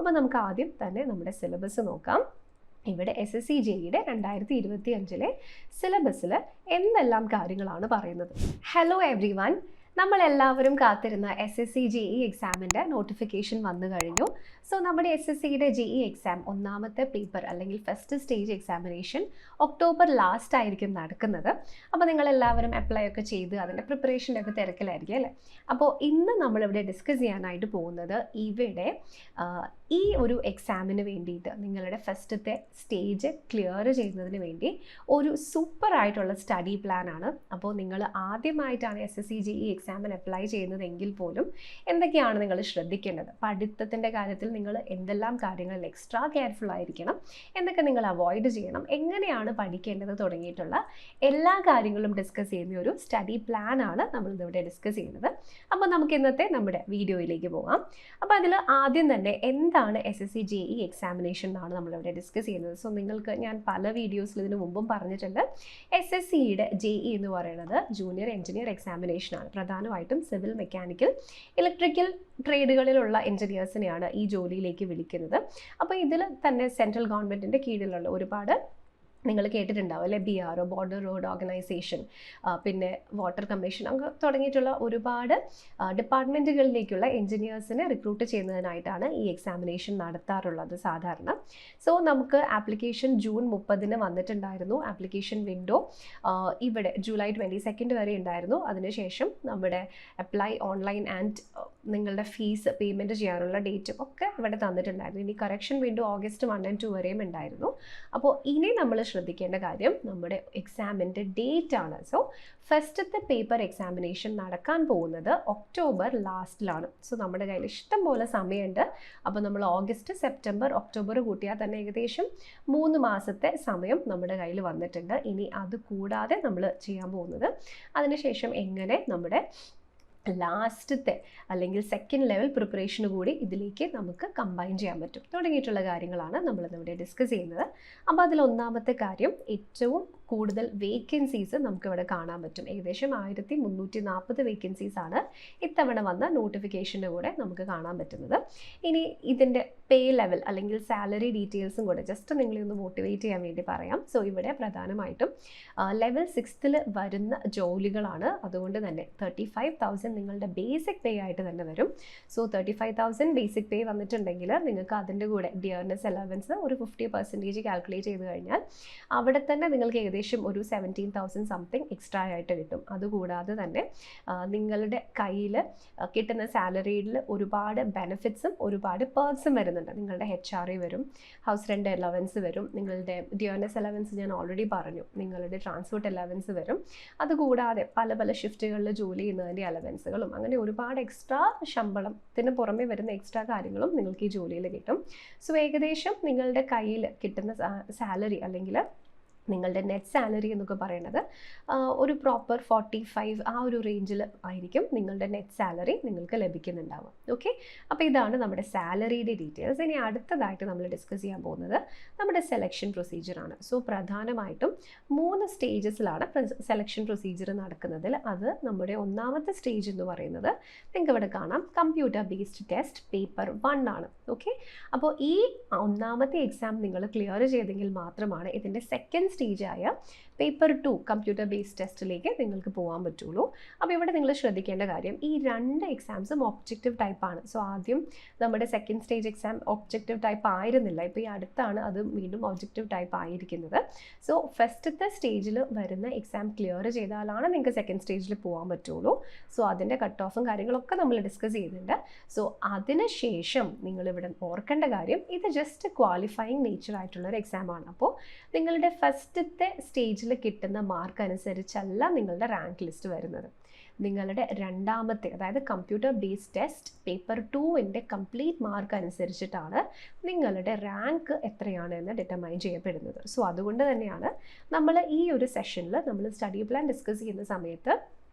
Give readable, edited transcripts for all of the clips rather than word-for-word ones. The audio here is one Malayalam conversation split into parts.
അപ്പോൾ നമുക്ക് ആദ്യം തന്നെ നമ്മുടെ സിലബസ് നോക്കാം. ഇവിടെ SSC JEE 2025 സിലബസിൽ എന്തെല്ലാം കാര്യങ്ങളാണ് പറയുന്നത്. ഹലോ എവ്രി വൺ, നമ്മളെല്ലാവരും കാത്തിരുന്ന SSC JEE എക്സാമിൻ്റെ നോട്ടിഫിക്കേഷൻ വന്നു കഴിഞ്ഞു. സോ നമ്മുടെ SSCയുടെ JEE എക്സാം ഒന്നാമത്തെ പേപ്പർ അല്ലെങ്കിൽ first stage examination October last ആയിരിക്കും നടക്കുന്നത്. അപ്പോൾ നിങ്ങളെല്ലാവരും അപ്ലൈ ഒക്കെ ചെയ്ത് അതിൻ്റെ പ്രിപ്പറേഷൻ്റെ ഒക്കെ തിരക്കിലായിരിക്കും അല്ലേ. അപ്പോൾ ഇന്ന് നമ്മളിവിടെ ഡിസ്കസ് ചെയ്യാനായിട്ട് പോകുന്നത് ഇവിടെ ഈ ഒരു എക്സാമിന് വേണ്ടിയിട്ട് നിങ്ങളുടെ ഫസ്റ്റത്തെ സ്റ്റേജ് ക്ലിയർ ചെയ്യുന്നതിന് വേണ്ടി ഒരു സൂപ്പർ ആയിട്ടുള്ള സ്റ്റഡി പ്ലാൻ ആണ്. അപ്പോൾ നിങ്ങൾ ആദ്യമായിട്ടാണ് SSC JEE എക്സാമിന് അപ്ലൈ ചെയ്യുന്നതെങ്കിൽ പോലും എന്തൊക്കെയാണ് നിങ്ങൾ ശ്രദ്ധിക്കേണ്ടത്, പഠിത്തത്തിൻ്റെ കാര്യത്തിൽ നിങ്ങൾ എന്തെല്ലാം കാര്യങ്ങളിൽ എക്സ്ട്രാ കെയർഫുൾ ആയിരിക്കണം, എന്തൊക്കെ നിങ്ങൾ അവോയ്ഡ് ചെയ്യണം, എങ്ങനെയാണ് പഠിക്കേണ്ടത് തുടങ്ങിയിട്ടുള്ള എല്ലാ കാര്യങ്ങളും ഡിസ്കസ് ചെയ്യുന്ന ഒരു സ്റ്റഡി പ്ലാൻ ആണ് നമ്മളിവിടെ ഡിസ്കസ് ചെയ്യുന്നത്. അപ്പോൾ നമുക്ക് ഇന്നത്തെ നമ്മുടെ വീഡിയോയിലേക്ക് പോകാം. അപ്പോൾ അതിൽ ആദ്യം തന്നെ എന്താണ് SSC JEE എക്സാമിനേഷൻ എന്നാണ് നമ്മളിവിടെ ഡിസ്കസ് ചെയ്യുന്നത്. സോ നിങ്ങൾക്ക് ഞാൻ പല വീഡിയോസിൽ ഇതിനു മുമ്പും പറഞ്ഞിട്ടുണ്ട്, SSCയുടെ JEE എന്ന് പറയുന്നത് ജൂനിയർ എഞ്ചിനീയർ എക്സാമിനേഷൻ ആണ്. പ്രധാനമായിട്ടും സിവിൽ, മെക്കാനിക്കൽ, ഇലക്ട്രിക്കൽ ട്രേഡുകളിലുള്ള എഞ്ചിനീയേഴ്സിനെയാണ് ഈ ജോലിയിലേക്ക് വിളിക്കുന്നത്. അപ്പോൾ ഇതിൽ തന്നെ സെൻട്രൽ ഗവൺമെൻറ്റിൻ്റെ കീഴിലുള്ള ഒരുപാട് നിങ്ങൾ കേട്ടിട്ടുണ്ടാവും അല്ലെ, BRO ബോർഡർ റോഡ് ഓർഗനൈസേഷൻ, പിന്നെ വാട്ടർ കമ്മീഷൻ, അങ്ങനെ തുടങ്ങിയിട്ടുള്ള ഒരുപാട് ഡിപ്പാർട്ട്മെൻറ്റുകളിലേക്കുള്ള എഞ്ചിനീയേഴ്സിനെ റിക്രൂട്ട് ചെയ്യുന്നതിനായിട്ടാണ് ഈ എക്സാമിനേഷൻ നടത്താറുള്ളത് സാധാരണ. സോ നമുക്ക് ആപ്ലിക്കേഷൻ ജൂൺ 30 വന്നിട്ടുണ്ടായിരുന്നു. ആപ്ലിക്കേഷൻ വിൻഡോ ഇവിടെ ജൂലൈ 22 വരെ ഉണ്ടായിരുന്നു. അതിനുശേഷം നമ്മുടെ അപ്ലൈ ഓൺലൈൻ ആൻഡ് നിങ്ങളുടെ ഫീസ് പേയ്മെൻറ്റ് ചെയ്യാനുള്ള ഡേറ്റും ഒക്കെ ഇവിടെ തന്നിട്ടുണ്ടായിരുന്നു. ഇനി കറക്ഷൻ വിൻഡോ ഓഗസ്റ്റ് 1 and 2 വരെയും ഉണ്ടായിരുന്നു. അപ്പോൾ ഇനി നമ്മൾ ശ്രദ്ധിക്കേണ്ട കാര്യം നമ്മുടെ എക്സാമിൻ്റെ ഡേറ്റ് ആണ്. സോ ഫസ്റ്റത്തെ പേപ്പർ എക്സാമിനേഷൻ നടക്കാൻ പോകുന്നത് ഒക്ടോബർ ലാസ്റ്റിലാണ്. സോ നമ്മുടെ കയ്യിൽ ഇഷ്ടം പോലെ സമയമുണ്ട്. അപ്പോൾ നമ്മൾ ഓഗസ്റ്റ്, സെപ്റ്റംബർ, ഒക്ടോബർ കൂട്ടിയാൽ തന്നെ ഏകദേശം 3 മാസത്തെ സമയം നമ്മുടെ കയ്യിൽ വന്നിട്ടുണ്ട്. ഇനി അത് കൂടാതെ നമ്മൾ ചെയ്യാൻ പോകുന്നത് അതിനുശേഷം എങ്ങനെ നമ്മുടെ ലാസ്റ്റത്തെ അല്ലെങ്കിൽ സെക്കൻഡ് ലെവൽ പ്രിപ്പറേഷന് കൂടി ഇതിലേക്ക് നമുക്ക് കമ്പൈൻ ചെയ്യാൻ പറ്റും തുടങ്ങിയിട്ടുള്ള കാര്യങ്ങളാണ് നമ്മളിന്നിവിടെ ഡിസ്കസ് ചെയ്യുന്നത്. അപ്പോൾ അതിൽ ഒന്നാമത്തെ കാര്യം, ഏറ്റവും കൂടുതൽ വേക്കൻസീസ് നമുക്കിവിടെ കാണാൻ പറ്റും. ഏകദേശം 1340 വേക്കൻസീസ് ആണ് ഇത്തവണ വന്ന നോട്ടിഫിക്കേഷൻ്റെ കൂടെ നമുക്ക് കാണാൻ പറ്റുന്നത്. ഇനി ഇതിൻ്റെ പേ ലെവൽ അല്ലെങ്കിൽ സാലറി ഡീറ്റെയിൽസും കൂടെ ജസ്റ്റ് നിങ്ങളെ ഒന്ന് മോട്ടിവേറ്റ് ചെയ്യാൻ വേണ്ടി പറയാം. സോ ഇവിടെ പ്രധാനമായിട്ടും ലെവൽ 6ൽ വരുന്ന ജോലികളാണ്. അതുകൊണ്ട് തന്നെ 35,000 നിങ്ങളുടെ ബേസിക് പേ ആയിട്ട് തന്നെ വരും. സോ 35,000 ബേസിക് പേ വന്നിട്ടുണ്ടെങ്കിൽ നിങ്ങൾക്ക് അതിൻ്റെ കൂടെ ഡിയർനെസ് അലവൻസ് ഒരു 50% കാൽക്കുലേറ്റ് ചെയ്ത് കഴിഞ്ഞാൽ അവിടെ തന്നെ നിങ്ങൾക്ക് ഏകദേശം ഒരു 17,000 സംതിങ് എക്സ്ട്രാ ആയിട്ട് കിട്ടും. അതുകൂടാതെ തന്നെ നിങ്ങളുടെ കയ്യിൽ കിട്ടുന്ന സാലറിയിൽ ഒരുപാട് ബെനിഫിറ്റ്സും ഒരുപാട് പേർക്സും വരുന്നുണ്ട്. നിങ്ങളുടെ HRA വരും, ഹൗസ് റെൻ്റ് അലവൻസ് വരും, നിങ്ങളുടെ ഡിയർനെസ് അലവൻസ് ഞാൻ ഓൾറെഡി പറഞ്ഞു, നിങ്ങളുടെ ട്രാൻസ്പോർട്ട് അലവൻസ് വരും. അതുകൂടാതെ പല പല ഷിഫ്റ്റുകളിൽ ജോലി ചെയ്യുന്നതിൻ്റെ അലവൻസുകളും അങ്ങനെ ഒരുപാട് എക്സ്ട്രാ ശമ്പളത്തിന് പുറമെ വരുന്ന എക്സ്ട്രാ കാര്യങ്ങളും നിങ്ങൾക്ക് ഈ ജോലിയിൽ കിട്ടും. സോ ഏകദേശം നിങ്ങളുടെ കയ്യിൽ കിട്ടുന്ന സാലറി അല്ലെങ്കിൽ നിങ്ങളുടെ നെറ്റ് സാലറി എന്നൊക്കെ പറയുന്നത് ഒരു പ്രോപ്പർ 45 ആ ഒരു റേഞ്ചിൽ ആയിരിക്കും നിങ്ങളുടെ നെറ്റ് സാലറി നിങ്ങൾക്ക് ലഭിക്കുന്നുണ്ടാവുക. ഓക്കെ, അപ്പോൾ ഇതാണ് നമ്മുടെ സാലറിയുടെ ഡീറ്റെയിൽസ്. ഇനി അടുത്തതായിട്ട് നമ്മൾ ഡിസ്കസ് ചെയ്യാൻ പോകുന്നത് നമ്മുടെ സെലക്ഷൻ പ്രൊസീജിയറാണ്. സോ പ്രധാനമായിട്ടും 3 സ്റ്റേജസിലാണ് സെലക്ഷൻ പ്രൊസീജിയർ നടക്കുന്നതിൽ. അത് നമ്മുടെ ഒന്നാമത്തെ സ്റ്റേജ് എന്ന് പറയുന്നത് നിങ്ങൾക്ക് ഇവിടെ കാണാം, കമ്പ്യൂട്ടർ ബേസ്ഡ് ടെസ്റ്റ് പേപ്പർ 1 ആണ്. ഓക്കെ, അപ്പോൾ ഈ ഒന്നാമത്തെ എക്സാം നിങ്ങൾ ക്ലിയർ ചെയ്തെങ്കിൽ മാത്രമാണ് ഇതിൻ്റെ സെക്കൻഡ് സ്റ്റേജായ പേപ്പർ 2 കമ്പ്യൂട്ടർ ബേസ്ഡ് ടെസ്റ്റിലേക്ക് നിങ്ങൾക്ക് പോകാൻ പറ്റുള്ളൂ. അപ്പോൾ ഇവിടെ നിങ്ങൾ ശ്രദ്ധിക്കേണ്ട കാര്യം, ഈ 2 എക്സാംസും ഒബ്ജക്റ്റീവ് ടൈപ്പാണ്. സോ ആദ്യം നമ്മുടെ second stage exam objective type ആയിരുന്നില്ല, ഇപ്പോൾ ഈ അടുത്താണ് അത് വീണ്ടും ഒബ്ജക്റ്റീവ് ടൈപ്പ് ആയിരിക്കുന്നത്. സോ ഫസ്റ്റത്തെ സ്റ്റേജിൽ വരുന്ന എക്സാം ക്ലിയർ ചെയ്താലാണ് നിങ്ങൾക്ക് സെക്കൻഡ് സ്റ്റേജിൽ പോകാൻ പറ്റുള്ളൂ. സോ അതിൻ്റെ കട്ട് ഓഫും കാര്യങ്ങളൊക്കെ നമ്മൾ ഡിസ്കസ് ചെയ്യുന്നുണ്ട്. സോ അതിനുശേഷം നിങ്ങളിവിടെ ഓർക്കേണ്ട കാര്യം, ഇത് ജസ്റ്റ് ക്വാളിഫയിങ് നേച്ചർ ആയിട്ടുള്ളൊരു എക്സാമാണ്. അപ്പോൾ നിങ്ങളുടെ ഫസ്റ്റത്തെ സ്റ്റേജിൽ കിട്ടുന്ന മാർക്ക് അനുസരിച്ചല്ല നിങ്ങളുടെ റാങ്ക് ലിസ്റ്റ് വരുന്നത്. നിങ്ങളുടെ രണ്ടാമത്തെ, അതായത് കമ്പ്യൂട്ടർ ബേസ്ഡ് ടെസ്റ്റ് പേപ്പർ 2ൻ്റെ കംപ്ലീറ്റ് മാർക്ക് അനുസരിച്ചിട്ടാണ് നിങ്ങളുടെ റാങ്ക് എത്രയാണ് എന്ന് ഡിറ്റർമൈൻ ചെയ്യപ്പെടുന്നത്. സോ അതുകൊണ്ട് തന്നെയാണ് നമ്മൾ ഈ ഒരു സെഷനിൽ നമ്മൾ സ്റ്റഡി പ്ലാൻ ഡിസ്കസ് ചെയ്യുന്ന സമയത്ത്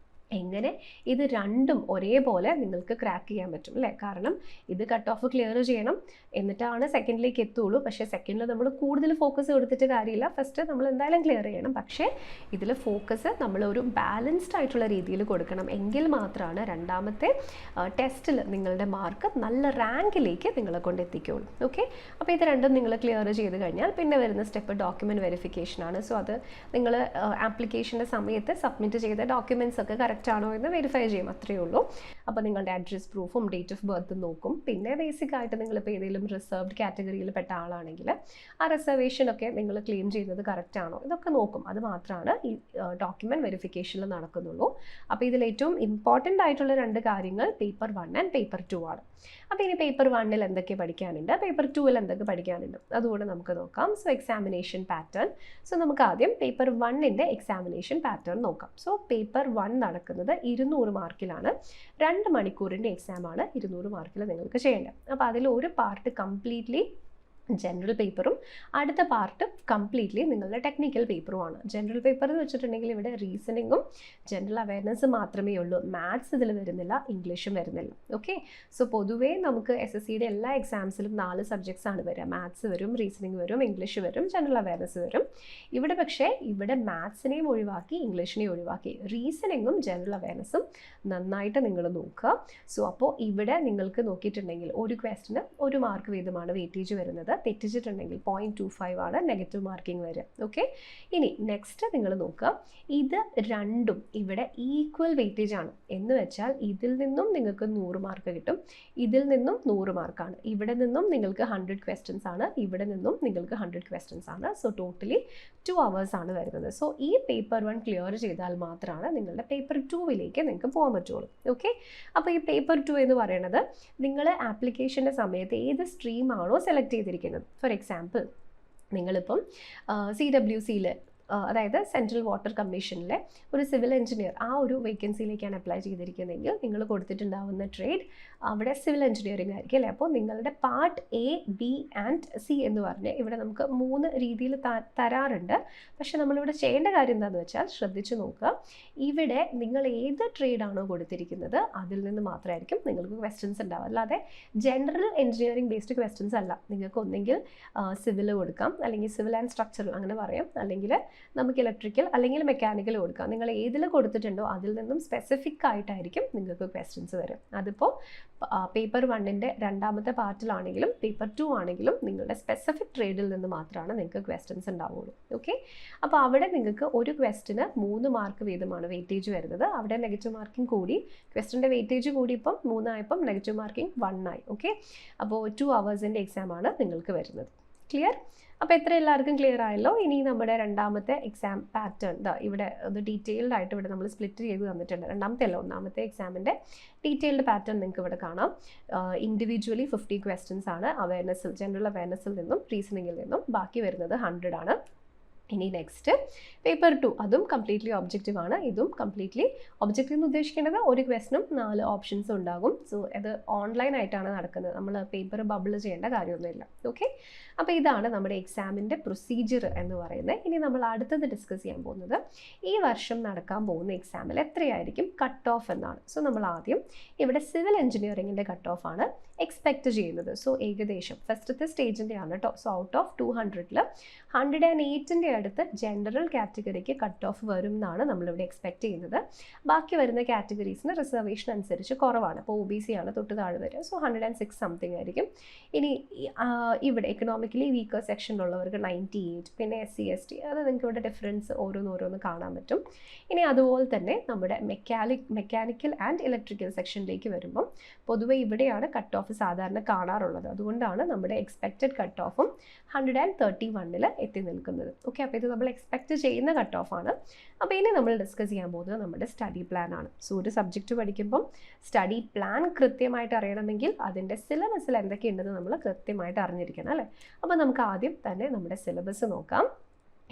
എങ്ങനെ ഇത് രണ്ടും ഒരേപോലെ നിങ്ങൾക്ക് ക്രാക്ക് ചെയ്യാൻ പറ്റും അല്ലേ? കാരണം ഇത് കട്ട് ഓഫ് ക്ലിയർ ചെയ്യണം, എന്നിട്ടാണ് സെക്കൻഡിലേക്ക് എത്തുള്ളൂ. പക്ഷേ സെക്കൻഡിൽ നമ്മൾ കൂടുതൽ ഫോക്കസ് കൊടുത്തിട്ട് കാര്യമില്ല, ഫസ്റ്റ് നമ്മൾ എന്തായാലും ക്ലിയർ ചെയ്യണം. പക്ഷേ ഇതിൽ ഫോക്കസ് നമ്മൾ ഒരു ബാലൻസ്ഡ് ആയിട്ടുള്ള രീതിയിൽ കൊടുക്കണം. എങ്കിൽ മാത്രമാണ് രണ്ടാമത്തെ ടെസ്റ്റിൽ നിങ്ങളുടെ മാർക്ക് നല്ല റാങ്കിലേക്ക് നിങ്ങളെ കൊണ്ട് എത്തിക്കുള്ളൂ. ഓക്കെ, അപ്പോൾ ഇത് രണ്ടും നിങ്ങൾ ക്ലിയർ ചെയ്ത് കഴിഞ്ഞാൽ പിന്നെ വരുന്ന സ്റ്റെപ്പ് ഡോക്യുമെൻറ്റ് വെരിഫിക്കേഷൻ ആണ്. സോ അത് നിങ്ങൾ ആപ്ലിക്കേഷൻ്റെ സമയത്ത് സബ്മിറ്റ് ചെയ്ത ഡോക്യുമെൻറ്റ്സ് ഒക്കെ കറക്റ്റ് ആണോ എന്ന് വെരിഫൈ ചെയ്യും, അത്രയേ ഉള്ളൂ. അപ്പോൾ നിങ്ങളുടെ അഡ്രസ് പ്രൂഫും ഡേറ്റ് ഓഫ് ബർത്തും നോക്കും. പിന്നെ ബേസിക് ആയിട്ട് നിങ്ങളിപ്പോൾ ഏതെങ്കിലും റിസർവ്ഡ് കാറ്റഗറിയിൽ പെട്ട ആളാണെങ്കിൽ ആ റിസർവേഷനൊക്കെ നിങ്ങൾ ക്ലെയിം ചെയ്യുന്നത് കറക്റ്റ് ആണോ ഇതൊക്കെ നോക്കും. അത് മാത്രമാണ് ഈ ഡോക്യുമെൻറ്റ് വെരിഫിക്കേഷനിൽ നടക്കുന്നുള്ളൂ. അപ്പോൾ ഇതിൽ ഏറ്റവും ഇമ്പോർട്ടൻ്റ് ആയിട്ടുള്ള 2 കാര്യങ്ങൾ പേപ്പർ 1 ആൻഡ് പേപ്പർ 2 ആണ്. അപ്പോൾ ഇനി പേപ്പർ 1-ൽ എന്തൊക്കെ പഠിക്കാനുണ്ട്, പേപ്പർ 2-ൽ എന്തൊക്കെ പഠിക്കാനുണ്ട് അതുകൂടെ നമുക്ക് നോക്കാം. So examination pattern. സോ നമുക്ക് ആദ്യം പേപ്പർ 1-ൻ്റെ എക്സാമിനേഷൻ പാറ്റേൺ നോക്കാം. സോ പേപ്പർ 1 നടക്കുന്നത് 200 മാർക്കിലാണ്. 2 മണിക്കൂറിൻ്റെ എക്സാമാണ് 200 മാർക്കിൽ നിങ്ങൾക്ക് ചെയ്യേണ്ടത്. അപ്പോൾ അതിൽ ഒരു പാർട്ട് കംപ്ലീറ്റ്ലി ജനറൽ പേപ്പറും അടുത്ത പാർട്ട് കംപ്ലീറ്റ്ലി നിങ്ങളുടെ ടെക്നിക്കൽ പേപ്പറുമാണ്. ജനറൽ പേപ്പർ എന്ന് വെച്ചിട്ടുണ്ടെങ്കിൽ ഇവിടെ റീസണിങ്ങും ജനറൽ അവയർനെസ്സും മാത്രമേ ഉള്ളൂ. മാത്സ് ഇതിൽ വരുന്നില്ല, ഇംഗ്ലീഷും വരുന്നില്ല. ഓക്കെ, സോ പൊതുവേ നമുക്ക് SSCയുടെ എല്ലാ എക്സാംസിലും 4 സബ്ജക്ട്സ് ആണ് വരിക. മാത്സ് വരും, റീസണിങ് വരും, ഇംഗ്ലീഷ് വരും, ജനറൽ അവയർനെസ് വരും. ഇവിടെ പക്ഷേ ഇവിടെ മാത്സിനെയും ഒഴിവാക്കി ഇംഗ്ലീഷിനെയും ഒഴിവാക്കി റീസണിങ്ങും ജനറൽ അവയർനെസ്സും നന്നായിട്ട് നിങ്ങൾ നോക്കുക. സോ അപ്പോൾ ഇവിടെ നിങ്ങൾക്ക് നോക്കിയിട്ടുണ്ടെങ്കിൽ ഒരു ക്വസ്റ്റിന് 1 മാർക്ക് വീതമാണ് വെയിറ്റേജ് വരുന്നത്. തെറ്റിച്ചിട്ടുണ്ടെങ്കിൽ 0.25 ആണ് നെഗറ്റീവ് മാർക്കിംഗ് വരിക. ഓക്കെ, ഇനി നെക്സ്റ്റ് നിങ്ങൾ നോക്കുക, ഇത് രണ്ടും ഇവിടെ ഈക്വൽ വെയിറ്റേജ് ആണ്. എന്ന് വെച്ചാൽ ഇതിൽ നിന്നും നിങ്ങൾക്ക് 100 മാർക്ക് കിട്ടും, ഇതിൽ നിന്നും 100 മാർക്കാണ്. ഇവിടെ നിന്നും നിങ്ങൾക്ക് 100 ക്വസ്റ്റ്യൻസ് ആണ്, ഇവിടെ നിന്നും നിങ്ങൾക്ക് 100 ക്വസ്റ്റ്യൻസ് ആണ്. സോ ടോട്ടലി 2 hours ആണ് വരുന്നത്. സോ ഈ പേപ്പർ 1 ക്ലിയർ ചെയ്താൽ മാത്രമാണ് നിങ്ങളുടെ പേപ്പർ 2-ലേക്ക് നിങ്ങൾക്ക് പോകാൻ പറ്റുള്ളൂ. ഓക്കെ, അപ്പോൾ ഈ പേപ്പർ 2 എന്ന് പറയുന്നത് നിങ്ങൾ ആപ്ലിക്കേഷൻ്റെ സമയത്ത് ഏത് സ്ട്രീമാണോ സെലക്ട് ചെയ്തിരിക്കുന്നത്. ഫോർ എക്സാമ്പിൾ നിങ്ങളിപ്പം CWCയിൽ അതായത് സെൻട്രൽ വാട്ടർ കമ്മീഷനിലെ ഒരു സിവിൽ എഞ്ചിനീയർ ആ ഒരു വേക്കൻസിയിലേക്കാണ് അപ്ലൈ ചെയ്തിരിക്കുന്നതെങ്കിൽ നിങ്ങൾ കൊടുത്തിട്ടുണ്ടാവുന്ന ട്രേഡ് അവിടെ സിവിൽ എഞ്ചിനീയറിംഗ് ആയിരിക്കും അല്ലേ. അപ്പോൾ നിങ്ങളുടെ part A, B and C എന്ന് പറഞ്ഞ് ഇവിടെ നമുക്ക് 3 രീതിയിൽ തരാറുണ്ട്. പക്ഷെ നമ്മളിവിടെ ചെയ്യേണ്ട കാര്യം എന്താണെന്ന് വെച്ചാൽ ശ്രദ്ധിച്ചു നോക്കുക, ഇവിടെ നിങ്ങൾ ഏത് ട്രേഡാണോ കൊടുത്തിരിക്കുന്നത് അതിൽ നിന്ന് മാത്രമായിരിക്കും നിങ്ങൾക്ക് ക്വസ്റ്റ്യൻസ് ഉണ്ടാവുക. അല്ലാതെ ജനറൽ എഞ്ചിനീയറിംഗ് ബേസ്ഡ് ക്വസ്റ്റ്യൻസ് അല്ല. നിങ്ങൾക്ക് ഒന്നെങ്കിൽ സിവിൽ കൊടുക്കാം, അല്ലെങ്കിൽ സിവിൽ ആൻഡ് സ്ട്രക്ചറൽ അങ്ങനെ പറയാം, അല്ലെങ്കിൽ നമുക്ക് ഇലക്ട്രിക്കൽ അല്ലെങ്കിൽ മെക്കാനിക്കൽ കൊടുക്കാം. നിങ്ങൾ ഏതിൽ കൊടുത്തിട്ടുണ്ടോ അതിൽ നിന്നും സ്പെസിഫിക് ആയിട്ടായിരിക്കും നിങ്ങൾക്ക് ക്വസ്റ്റ്യൻസ് വരും. അതിപ്പോൾ പേപ്പർ 1-ൻ്റെ രണ്ടാമത്തെ പാർട്ടിലാണെങ്കിലും പേപ്പർ 2 ആണെങ്കിലും നിങ്ങളുടെ സ്പെസിഫിക് ട്രേഡിൽ നിന്ന് മാത്രമാണ് നിങ്ങൾക്ക് ക്വസ്റ്റ്യൻസ് ഉണ്ടാവുള്ളൂ. ഓക്കെ, അപ്പോൾ അവിടെ നിങ്ങൾക്ക് ഒരു ക്വസ്റ്റിന് 3 മാർക്ക് വീതമാണ് വെയിറ്റേജ് വരുന്നത്. അവിടെ നെഗറ്റീവ് മാർക്കിംഗ് കൂടി, ക്വസ്റ്റിൻ്റെ വെയിറ്റേജ് കൂടി ഇപ്പം 3 ആയപ്പം നെഗറ്റീവ് മാർക്കിംഗ് 1 ആയി. ഓക്കെ, അപ്പോൾ 2 hours-ൻ്റെ എക്സാമാണ് നിങ്ങൾക്ക് വരുന്നത്. ക്ലിയർ? അപ്പോൾ എത്ര എല്ലാവർക്കും ക്ലിയർ ആയല്ലോ. ഇനി നമ്മുടെ രണ്ടാമത്തെ എക്സാം പാറ്റേൺ ഇവിടെ അത് ഡീറ്റെയിൽഡ് ആയിട്ട് ഇവിടെ നമ്മൾ സ്പ്ലിറ്റ് ചെയ്ത് തന്നിട്ടുണ്ട്. രണ്ടാമത്തെ അല്ല, ഒന്നാമത്തെ എക്സാമിൻ്റെ ഡീറ്റെയിൽഡ് പാറ്റേൺ നിങ്ങൾക്ക് ഇവിടെ കാണാം. ഇൻഡിവിജ്വലി 50 ക്വസ്റ്റ്യൻസ് ആണ് അവയർനെസ്സിൽ, ജനറൽ അവയർനെസ്സിൽ നിന്നും റീസണിങ്ങിൽ നിന്നും. ബാക്കി വരുന്നത് 100 ആണ്. ഇനി നെക്സ്റ്റ് പേപ്പർ 2, അതും കംപ്ലീറ്റ്ലി ഒബ്ജക്റ്റീവ് ആണ്. ഇതും കംപ്ലീറ്റ്ലി ഒബ്ജക്റ്റീവ് എന്ന് ഉദ്ദേശിക്കുന്നത് ഒരു ക്വസ്റ്റിനും 4 ഓപ്ഷൻസ് ഉണ്ടാകും. സോ ഇത് ഓൺലൈൻ ആയിട്ടാണ് നടക്കുന്നത്, നമ്മൾ പേപ്പർ ബബിൾ ചെയ്യേണ്ട കാര്യമൊന്നുമില്ല. ഓക്കെ, അപ്പോൾ ഇതാണ് നമ്മുടെ എക്സാമിൻ്റെ പ്രൊസീജിയർ എന്ന് പറയുന്നത്. ഇനി നമ്മൾ അടുത്തത് ഡിസ്കസ് ചെയ്യാൻ പോകുന്നത് ഈ വർഷം നടക്കാൻ പോകുന്ന എക്സാമിൽ എത്രയായിരിക്കും കട്ട് ഓഫ് എന്നാണ്. സോ നമ്മൾ ആദ്യം ഇവിടെ സിവിൽ എഞ്ചിനീയറിംഗിൻ്റെ കട്ട് ഓഫ് ആണ് എക്സ്പെക്റ്റ് ചെയ്യുന്നത്. സോ ഏകദേശം ഫസ്റ്റത്തെ സ്റ്റേജിൻ്റെ ആണ് കേട്ടോ. സോ ഔട്ട് ഓഫ് 200-ൽ 108-ൻ്റെ അടുത്ത് ജനറൽ കാറ്റഗറിക്ക് കട്ട് ഓഫ് വരും എന്നാണ് നമ്മളിവിടെ എക്സ്പെക്റ്റ് ചെയ്യുന്നത്. ബാക്കി വരുന്ന കാറ്റഗറീസിന് റിസർവേഷൻ അനുസരിച്ച് കുറവാണ്. അപ്പോൾ OBC ആണ് തൊട്ട് താഴെ വരിക. സോ 106 സംതിങ് ആയിരിക്കും. ഇനി ഇവിടെ എക്കണോമിക്കലി വീക്കർ സെക്ഷനിലുള്ളവർക്ക് 98, പിന്നെ SC ST അത് നിങ്ങൾക്ക് ഇവിടെ ഡിഫറൻസ് ഓരോന്ന് കാണാൻ പറ്റും. ഇനി അതുപോലെ തന്നെ നമ്മുടെ മെക്കാനിക്കൽ ആൻഡ് ഇലക്ട്രിക്കൽ സെക്ഷനിലേക്ക് വരുമ്പം പൊതുവെ ഇവിടെയാണ് കട്ട് ഓഫ് സാധാരണ കാണാറുള്ളത്. അതുകൊണ്ടാണ് നമ്മുടെ എക്സ്പെക്റ്റഡ് കട്ട് ഓഫും 131-ൽ എത്തി നിൽക്കുന്നത്. ഓക്കെ, അപ്പോൾ ഇത് നമ്മൾ എക്സ്പെക്റ്റ് ചെയ്യുന്ന കട്ട് ഓഫാണ്. അപ്പോൾ ഇനി നമ്മൾ ഡിസ്കസ് ചെയ്യാൻ പോകുന്നത് നമ്മുടെ സ്റ്റഡി പ്ലാൻ ആണ്. സോ ഒരു സബ്ജക്റ്റ് പഠിക്കുമ്പം സ്റ്റഡി പ്ലാൻ കൃത്യമായിട്ട് അറിയണമെങ്കിൽ അതിൻ്റെ സിലബസിൽ എന്തൊക്കെയുണ്ടെന്ന് നമ്മൾ കൃത്യമായിട്ട് അറിഞ്ഞിരിക്കണം അല്ലേ. അപ്പോൾ നമുക്ക് ആദ്യം തന്നെ നമ്മുടെ സിലബസ് നോക്കാം.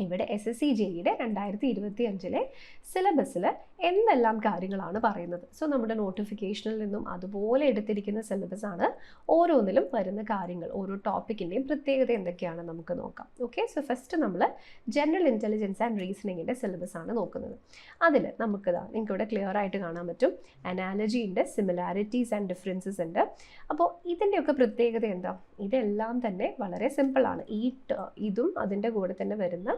ഇവിടെ SSC JEയുടെ 2025-ലെ സിലബസിൽ എന്തെല്ലാം കാര്യങ്ങളാണ് പറയുന്നത്. സോ നമ്മുടെ നോട്ടിഫിക്കേഷനിൽ നിന്നും അതുപോലെ എടുത്തിരിക്കുന്ന സിലബസ് ആണ്. ഓരോന്നിലും വരുന്ന കാര്യങ്ങൾ, ഓരോ ടോപ്പിക്കിൻ്റെയും പ്രത്യേകത എന്തൊക്കെയാണ് നമുക്ക് നോക്കാം. ഓക്കെ, സോ ഫസ്റ്റ് നമ്മൾ ജനറൽ ഇൻ്റലിജൻസ് ആൻഡ് റീസണിങ്ങിൻ്റെ സിലബസ് ആണ് നോക്കുന്നത്. അതിൽ നമുക്കിതാ നിങ്ങൾക്ക് ഇവിടെ ക്ലിയർ ആയിട്ട് കാണാൻ പറ്റും. അനാലജി ഉണ്ട്, സിമിലാരിറ്റീസ് ആൻഡ് ഡിഫറൻസസ് ഉണ്ട്. അപ്പോൾ ഇതിൻ്റെയൊക്കെ പ്രത്യേകത എന്താ? ഇതെല്ലാം തന്നെ വളരെ സിമ്പിളാണ്. ഇതും അതിൻ്റെ കൂടെ തന്നെ വരുന്ന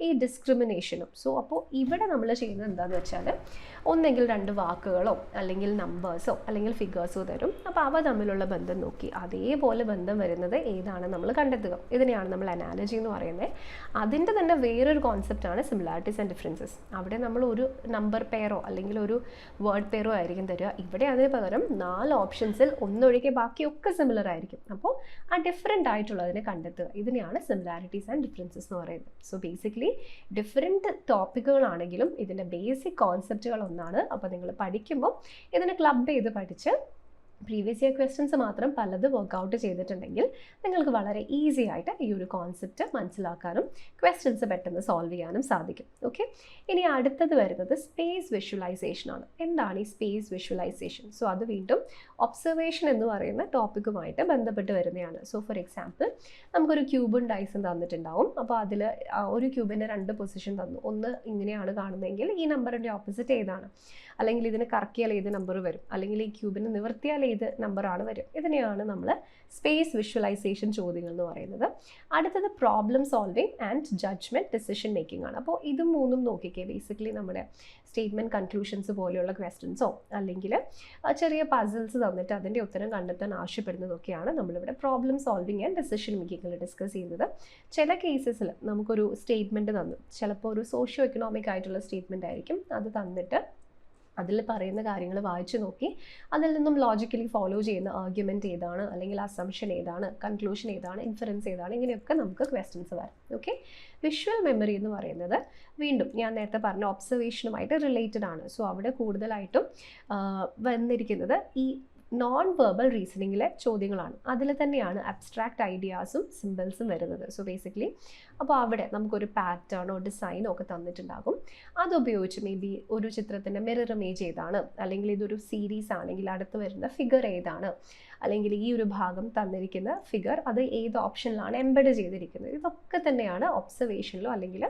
ഈ ഡിസ്ക്രിമിനേഷനും. സോ അപ്പോൾ ഇവിടെ നമ്മൾ ചെയ്യുന്നത് എന്താണെന്ന് വെച്ചാൽ ഒന്നെങ്കിൽ 2 വാക്കുകളോ അല്ലെങ്കിൽ നമ്പേഴ്സോ അല്ലെങ്കിൽ ഫിഗേഴ്സോ തരും. അപ്പോൾ അവ തമ്മിലുള്ള ബന്ധം നോക്കി അതേപോലെ ബന്ധം വരുന്നത് ഏതാണ് നമ്മൾ കണ്ടെത്തുക. ഇതിനെയാണ് നമ്മൾ അനാലജി എന്ന് പറയുന്നത്. അതിൻ്റെ തന്നെ വേറൊരു കോൺസെപ്റ്റാണ് സിമിലാരിറ്റീസ് ആൻഡ് ഡിഫറൻസസ്. അവിടെ നമ്മൾ ഒരു നമ്പർ പെയറോ അല്ലെങ്കിൽ ഒരു വേർഡ് പെയറോ ആയിരിക്കും തരിക. ഇവിടെ അതിന് പകരം 4 ഓപ്ഷൻസിൽ ഒന്നൊഴികെ ബാക്കിയൊക്കെ സിമിലർ ആയിരിക്കും. അപ്പോൾ ആ ഡിഫറെൻ്റ് ആയിട്ടുള്ളതിനെ കണ്ടെത്തുക. ഇതിനെയാണ് സിമിലാരിറ്റീസ് ആൻഡ് ഡിഫറൻസസ് എന്ന് പറയുന്നത്. സോ ബേസിക്കലി ഡിഫറെൻറ്റ് ടോപ്പിക്കുകളാണെങ്കിലും ഇതിൻ്റെ ബേസിക് കോൺസെപ്റ്റുകൾ ഒന്നാണ്. അപ്പോൾ നിങ്ങൾ പഠിക്കുമ്പോൾ ഇതിനെ ക്ലബ് ചെയ്ത് പഠിച്ച് പ്രീവിയസ് ഇയർ ക്വസ്റ്റ്യൻസ് മാത്രം പലത് വർക്കൗട്ട് ചെയ്തിട്ടുണ്ടെങ്കിൽ നിങ്ങൾക്ക് വളരെ ഈസി ആയിട്ട് ഈ ഒരു കോൺസെപ്റ്റ് മനസ്സിലാക്കാനും ക്വസ്റ്റ്യൻസ് പെട്ടെന്ന് സോൾവ് ചെയ്യാനും സാധിക്കും. ഓക്കെ, ഇനി അടുത്തത് വരുന്നത് സ്പേസ് വിഷ്വലൈസേഷൻ ആണ്. എന്താണ് ഈ സ്പേസ് വിഷ്വലൈസേഷൻ? സോ അത് വീണ്ടും ഒബ്സർവേഷൻ എന്ന് പറയുന്ന ടോപ്പിക്കുമായിട്ട് ബന്ധപ്പെട്ട് വരുന്നതാണ്. സോ ഫോർ എക്സാമ്പിൾ നമുക്കൊരു ക്യൂബും ഡൈസും തന്നിട്ടുണ്ടാവും. അപ്പോൾ അതിൽ ഒരു ക്യൂബിൻ്റെ 2 പൊസിഷൻ തന്നു. ഒന്ന് ഇങ്ങനെയാണ് കാണുന്നതെങ്കിൽ ഈ നമ്പറിൻ്റെ ഓപ്പോസിറ്റ് ഏതാണ്? അല്ലെങ്കിൽ ഇതിന് കറക്കിയാൽ ഏത് നമ്പർ വരും? അല്ലെങ്കിൽ ഈ ക്യൂബിന് നിവർത്തിയാൽ ഏത് നമ്പറാണ് വരും? ഇതിനെയാണ് നമ്മൾ സ്പേസ് വിഷ്വലൈസേഷൻ ചോദ്യങ്ങൾ എന്ന് പറയുന്നത്. അടുത്തത് problem solving and judgement decision making ആണ്. അപ്പോൾ ഇതും 3 നോക്കിക്കേ. ബേസിക്കലി നമ്മുടെ സ്റ്റേറ്റ്മെൻറ്റ് കൺക്ലൂഷൻസ് പോലെയുള്ള ക്വസ്റ്റ്യൻസോ അല്ലെങ്കിൽ ചെറിയ പസിൽസ് തന്നിട്ട് അതിൻ്റെ ഉത്തരം കണ്ടെത്താൻ ആവശ്യപ്പെടുന്നതൊക്കെയാണ് നമ്മളിവിടെ പ്രോബ്ലം സോൾവിങ് ആൻഡ് ഡിസിഷൻ മേക്കിങ്ങിൽ ഡിസ്കസ് ചെയ്യുന്നത്. ചില കേസസിൽ നമുക്കൊരു സ്റ്റേറ്റ്മെൻറ്റ് തന്നു, ചിലപ്പോൾ ഒരു സോഷ്യോ എക്കണോമിക് ആയിട്ടുള്ള സ്റ്റേറ്റ്മെൻറ്റ് ആയിരിക്കും. അത് തന്നിട്ട് അതിൽ പറയുന്ന കാര്യങ്ങൾ വായിച്ചു നോക്കി അതിൽ നിന്നും ലോജിക്കലി ഫോളോ ചെയ്യുന്ന ആർഗ്യുമെൻറ്റ് ഏതാണ്, അല്ലെങ്കിൽ അസംഷൻ ഏതാണ്, കൺക്ലൂഷൻ ഏതാണ്, ഇൻഫറൻസ് ഏതാണ്, ഇങ്ങനെയൊക്കെ നമുക്ക് ക്വസ്റ്റ്യൻസ് വരും. ഓക്കെ, വിഷ്വൽ മെമ്മറി എന്ന് പറയുന്നത് വീണ്ടും ഞാൻ നേരത്തെ പറഞ്ഞ ഒബ്സർവേഷനുമായിട്ട് റിലേറ്റഡ് ആണ്. സോ അവിടെ കൂടുതലായിട്ടും വന്നിരിക്കുന്നത് ഈ നോൺ വെർബൽ റീസണിങ്ങിലെ ചോദ്യങ്ങളാണ്. അതിൽ തന്നെയാണ് അബ്സ്ട്രാക്റ്റ് ഐഡിയാസും സിമ്പിൾസും വരുന്നത്. സോ ബേസിക്കലി അപ്പോൾ അവിടെ നമുക്കൊരു പാറ്റേണോ ഡിസൈനോ ഒക്കെ തന്നിട്ടുണ്ടാകും. അതുപയോഗിച്ച് മേ ബി ഒരു ചിത്രത്തിൻ്റെ മിറർ ഇമേജ് ഏതാണ്, അല്ലെങ്കിൽ ഇതൊരു സീരീസ് ആണെങ്കിൽ അടുത്ത് വരുന്ന ഫിഗർ ഏതാണ്, അല്ലെങ്കിൽ ഈ ഒരു ഭാഗം തന്നിരിക്കുന്ന ഫിഗർ അത് ഏത് ഓപ്ഷനിലാണ് എംബഡ് ചെയ്തിരിക്കുന്നത്. ഇതൊക്കെ തന്നെയാണ് ഒബ്സർവേഷനിലോ അല്ലെങ്കിൽ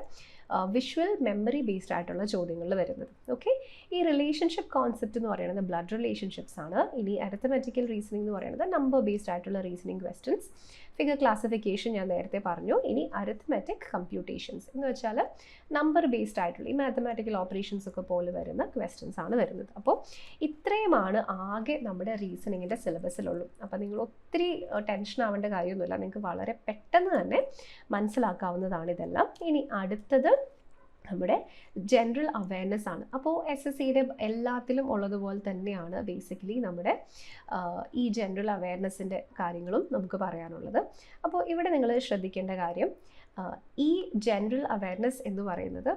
വിഷ്വൽ മെമ്മറി ബേസ്ഡ് ആയിട്ടുള്ള ചോദ്യങ്ങളിൽ വരുന്നത്. ഓക്കെ, ഈ റിലേഷൻഷിപ്പ് കോൺസെപ്റ്റ് എന്ന് പറയുന്നത് ബ്ലഡ് റിലേഷൻഷിപ്സ് ആണ്. ഇനി അരിത്തമെറ്റിക്കൽ റീസണിംഗ് എന്ന് പറയുന്നത് നമ്പർ ബേസ്ഡ് ആയിട്ടുള്ള റീസണിംഗ് ക്വസ്റ്റ്യൻസ്. ഫിഗർ ക്ലാസിഫിക്കേഷൻ ഞാൻ നേരത്തെ പറഞ്ഞു. ഇനി അരിത്മെറ്റിക് കമ്പ്യൂട്ടേഷൻസ് എന്ന് വെച്ചാൽ നമ്പർ ബേസ്ഡ് ആയിട്ടുള്ള ഈ മാത്തമാറ്റിക്കൽ ഓപ്പറേഷൻസ് ഒക്കെ പോലെ വരുന്ന ക്വസ്റ്റ്യൻസ് ആണ് വരുന്നത്. അപ്പോൾ ഇത്രയുമാണ് ആകെ നമ്മുടെ റീസണിങ്ങിൻ്റെ സിലബസിലുള്ളൂ. അപ്പോൾ നിങ്ങൾ ഒത്തിരി ടെൻഷൻ ആവേണ്ട കാര്യമൊന്നുമില്ല, നിങ്ങൾക്ക് വളരെ പെട്ടെന്ന് തന്നെ മനസ്സിലാക്കാവുന്നതാണ് ഇതെല്ലാം. ഇനി അടുത്തത് നമ്മുടെ ജനറൽ അവയർനെസ് ആണ്. അപ്പോൾ SSCയുടെ എല്ലാത്തിലും ഉള്ളതുപോലെ തന്നെയാണ് ബേസിക്കലി നമ്മുടെ ഈ ജനറൽ അവയർനെസ്സിൻ്റെ കാര്യങ്ങളും നമുക്ക് പറയാനുള്ളത്. അപ്പോൾ ഇവിടെ നിങ്ങൾ ശ്രദ്ധിക്കേണ്ട കാര്യം, ഈ ജനറൽ അവയർനെസ് എന്ന് പറയുന്നത്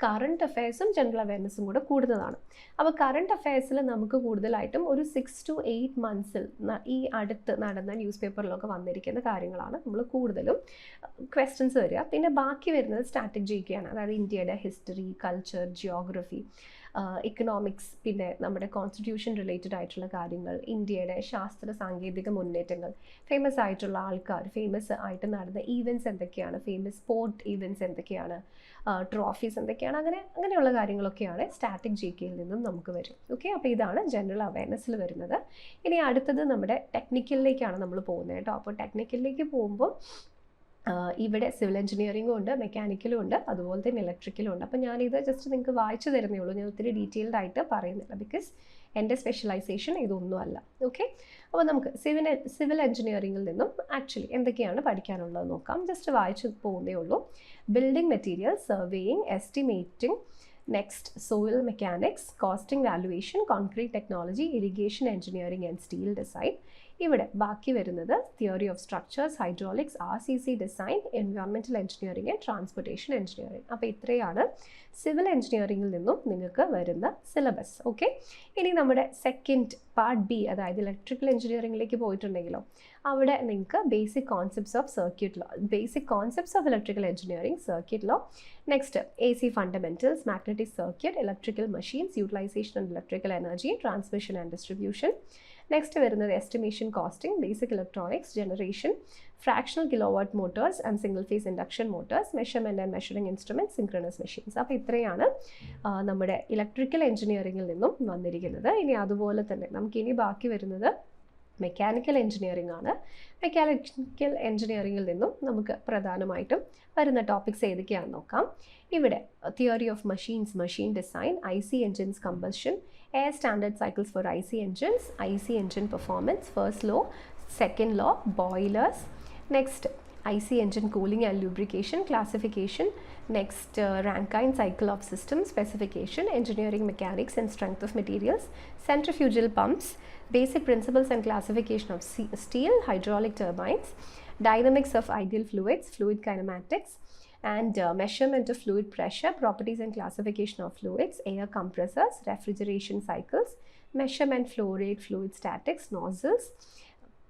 കറണ്ട് അഫെയർസും ജനറൽ അവയർനെസ്സും കൂടെ കൂടുന്നതാണ്. അപ്പോൾ കറണ്ട് അഫെയർസിൽ നമുക്ക് കൂടുതലായിട്ടും ഒരു 6 to 8 months ഈ അടുത്ത് നടന്ന ന്യൂസ് പേപ്പറിലൊക്കെ വന്നിരിക്കുന്ന കാര്യങ്ങളാണ് നമ്മൾ കൂടുതലും ക്വസ്റ്റ്യൻസ് വരിക. പിന്നെ ബാക്കി വരുന്നത് സ്റ്റാറ്റിക് GK ആണ്. അതായത് ഇന്ത്യയുടെ ഹിസ്റ്ററി, കൾച്ചർ, ജിയോഗ്രഫി, ഇക്കണോമിക്സ്, പിന്നെ നമ്മുടെ കോൺസ്റ്റിറ്റ്യൂഷൻ റിലേറ്റഡ് ആയിട്ടുള്ള കാര്യങ്ങൾ, ഇന്ത്യയുടെ ശാസ്ത്ര സാങ്കേതിക മുന്നേറ്റങ്ങൾ, ഫേമസ് ആയിട്ടുള്ള ആൾക്കാർ, ഫേമസ് ആയിട്ട് നടന്ന ഈവൻറ്റ്സ് എന്തൊക്കെയാണ്, ഫേമസ് സ്പോർട്ട് ഈവൻറ്റ്സ് എന്തൊക്കെയാണ്, ട്രോഫീസ് എന്തൊക്കെയാണ്, അങ്ങനെയുള്ള കാര്യങ്ങളൊക്കെയാണ് സ്റ്റാറ്റിക് GKയിൽ നിന്നും നമുക്ക് വരും. ഓക്കെ, അപ്പോൾ ഇതാണ് ജനറൽ അവയർനെസ്സിൽ വരുന്നത്. ഇനി അടുത്തത് നമ്മുടെ ടെക്നിക്കലിലേക്കാണ് നമ്മൾ പോകുന്നത് കേട്ടോ. അപ്പോൾ ടെക്നിക്കലിലേക്ക് പോകുമ്പോൾ ഇവിടെ സിവിൽ എഞ്ചിനീയറിംഗും ഉണ്ട്, മെക്കാനിക്കലും ഉണ്ട്, അതുപോലെ തന്നെ ഇലക്ട്രിക്കലും ഉണ്ട്. അപ്പോൾ ഞാനിത് ജസ്റ്റ് നിങ്ങൾക്ക് വായിച്ചു തരുന്നേ ഉള്ളൂ, ഞാൻ ഒത്തിരി ഡീറ്റെയിൽഡ് ആയിട്ട് പറയുന്നില്ല, ബിക്കോസ് എൻ്റെ സ്പെഷ്യലൈസേഷൻ ഇതൊന്നും അല്ല. ഓക്കെ, അപ്പോൾ നമുക്ക് സിവിൽ എഞ്ചിനീയറിംഗിൽ നിന്നും ആക്ച്വലി എന്തൊക്കെയാണ് പഠിക്കാനുള്ളത് നോക്കാം. ജസ്റ്റ് വായിച്ചു പോകുന്നേ ഉള്ളൂ. Building material, surveying, estimating, next soil mechanics, costing valuation, concrete technology, irrigation engineering and steel design, ഇവിടെ ബാക്കി വരുന്നത് theory of structures, hydraulics, RCC design, environmental engineering and transportation engineering. അപ്പോൾ ഇത്രയാണ് സിവിൽ എഞ്ചിനീയറിംഗിൽ നിന്നും നിങ്ങൾക്ക് വരുന്ന സിലബസ്. ഓക്കെ, ഇനി നമ്മുടെ സെക്കൻഡ് പാർട്ട് ബി, അതായത് ഇലക്ട്രിക്കൽ എഞ്ചിനീയറിംഗിലേക്ക് പോയിട്ടുണ്ടെങ്കിലോ അവിടെ നിങ്ങൾക്ക് basic concepts of circuit law, basic concepts of electrical engineering, circuit law, next AC fundamentals, magnetic circuit, electrical machines, utilisation and electrical energy, transmission and distribution. Next വരുന്നത് estimation, costing, basic electronics, generation, fractional kilowatt motors and single phase induction motors, measurement and measuring instrument, synchronous machines. അപ്പോൾ ഇത്രയാണ് നമ്മുടെ ഇലക്ട്രിക്കൽ എഞ്ചിനീയറിംഗിൽ നിന്നും വന്നിരിക്കുന്നത്. ഇനി അതുപോലെ തന്നെ നമുക്കിനി ബാക്കി വരുന്നത് മെക്കാനിക്കൽ എഞ്ചിനീയറിംഗ് ആണ്. മെക്കാനിക്കൽ എഞ്ചിനീയറിംഗിൽ നിന്നും നമുക്ക് പ്രധാനമായിട്ടും വരുന്ന ടോപ്പിക്സ് ഏതൊക്കെയാണെന്ന് നോക്കാം. ഇവിടെ theory of machines, machine design, IC engines combustion, air standard cycles for IC engines, IC engine performance, first law, second law, boilers, next IC engine cooling and lubrication, classification, next Rankine cycle of system, specification, engineering mechanics and strength of materials, centrifugal pumps, basic principles and classification of steel, hydraulic turbines, dynamics of ideal fluids, fluid kinematics, and measurement of fluid pressure, properties and classification of fluids, air compressors, refrigeration cycles, measurement flow rate, fluid statics, nozzles,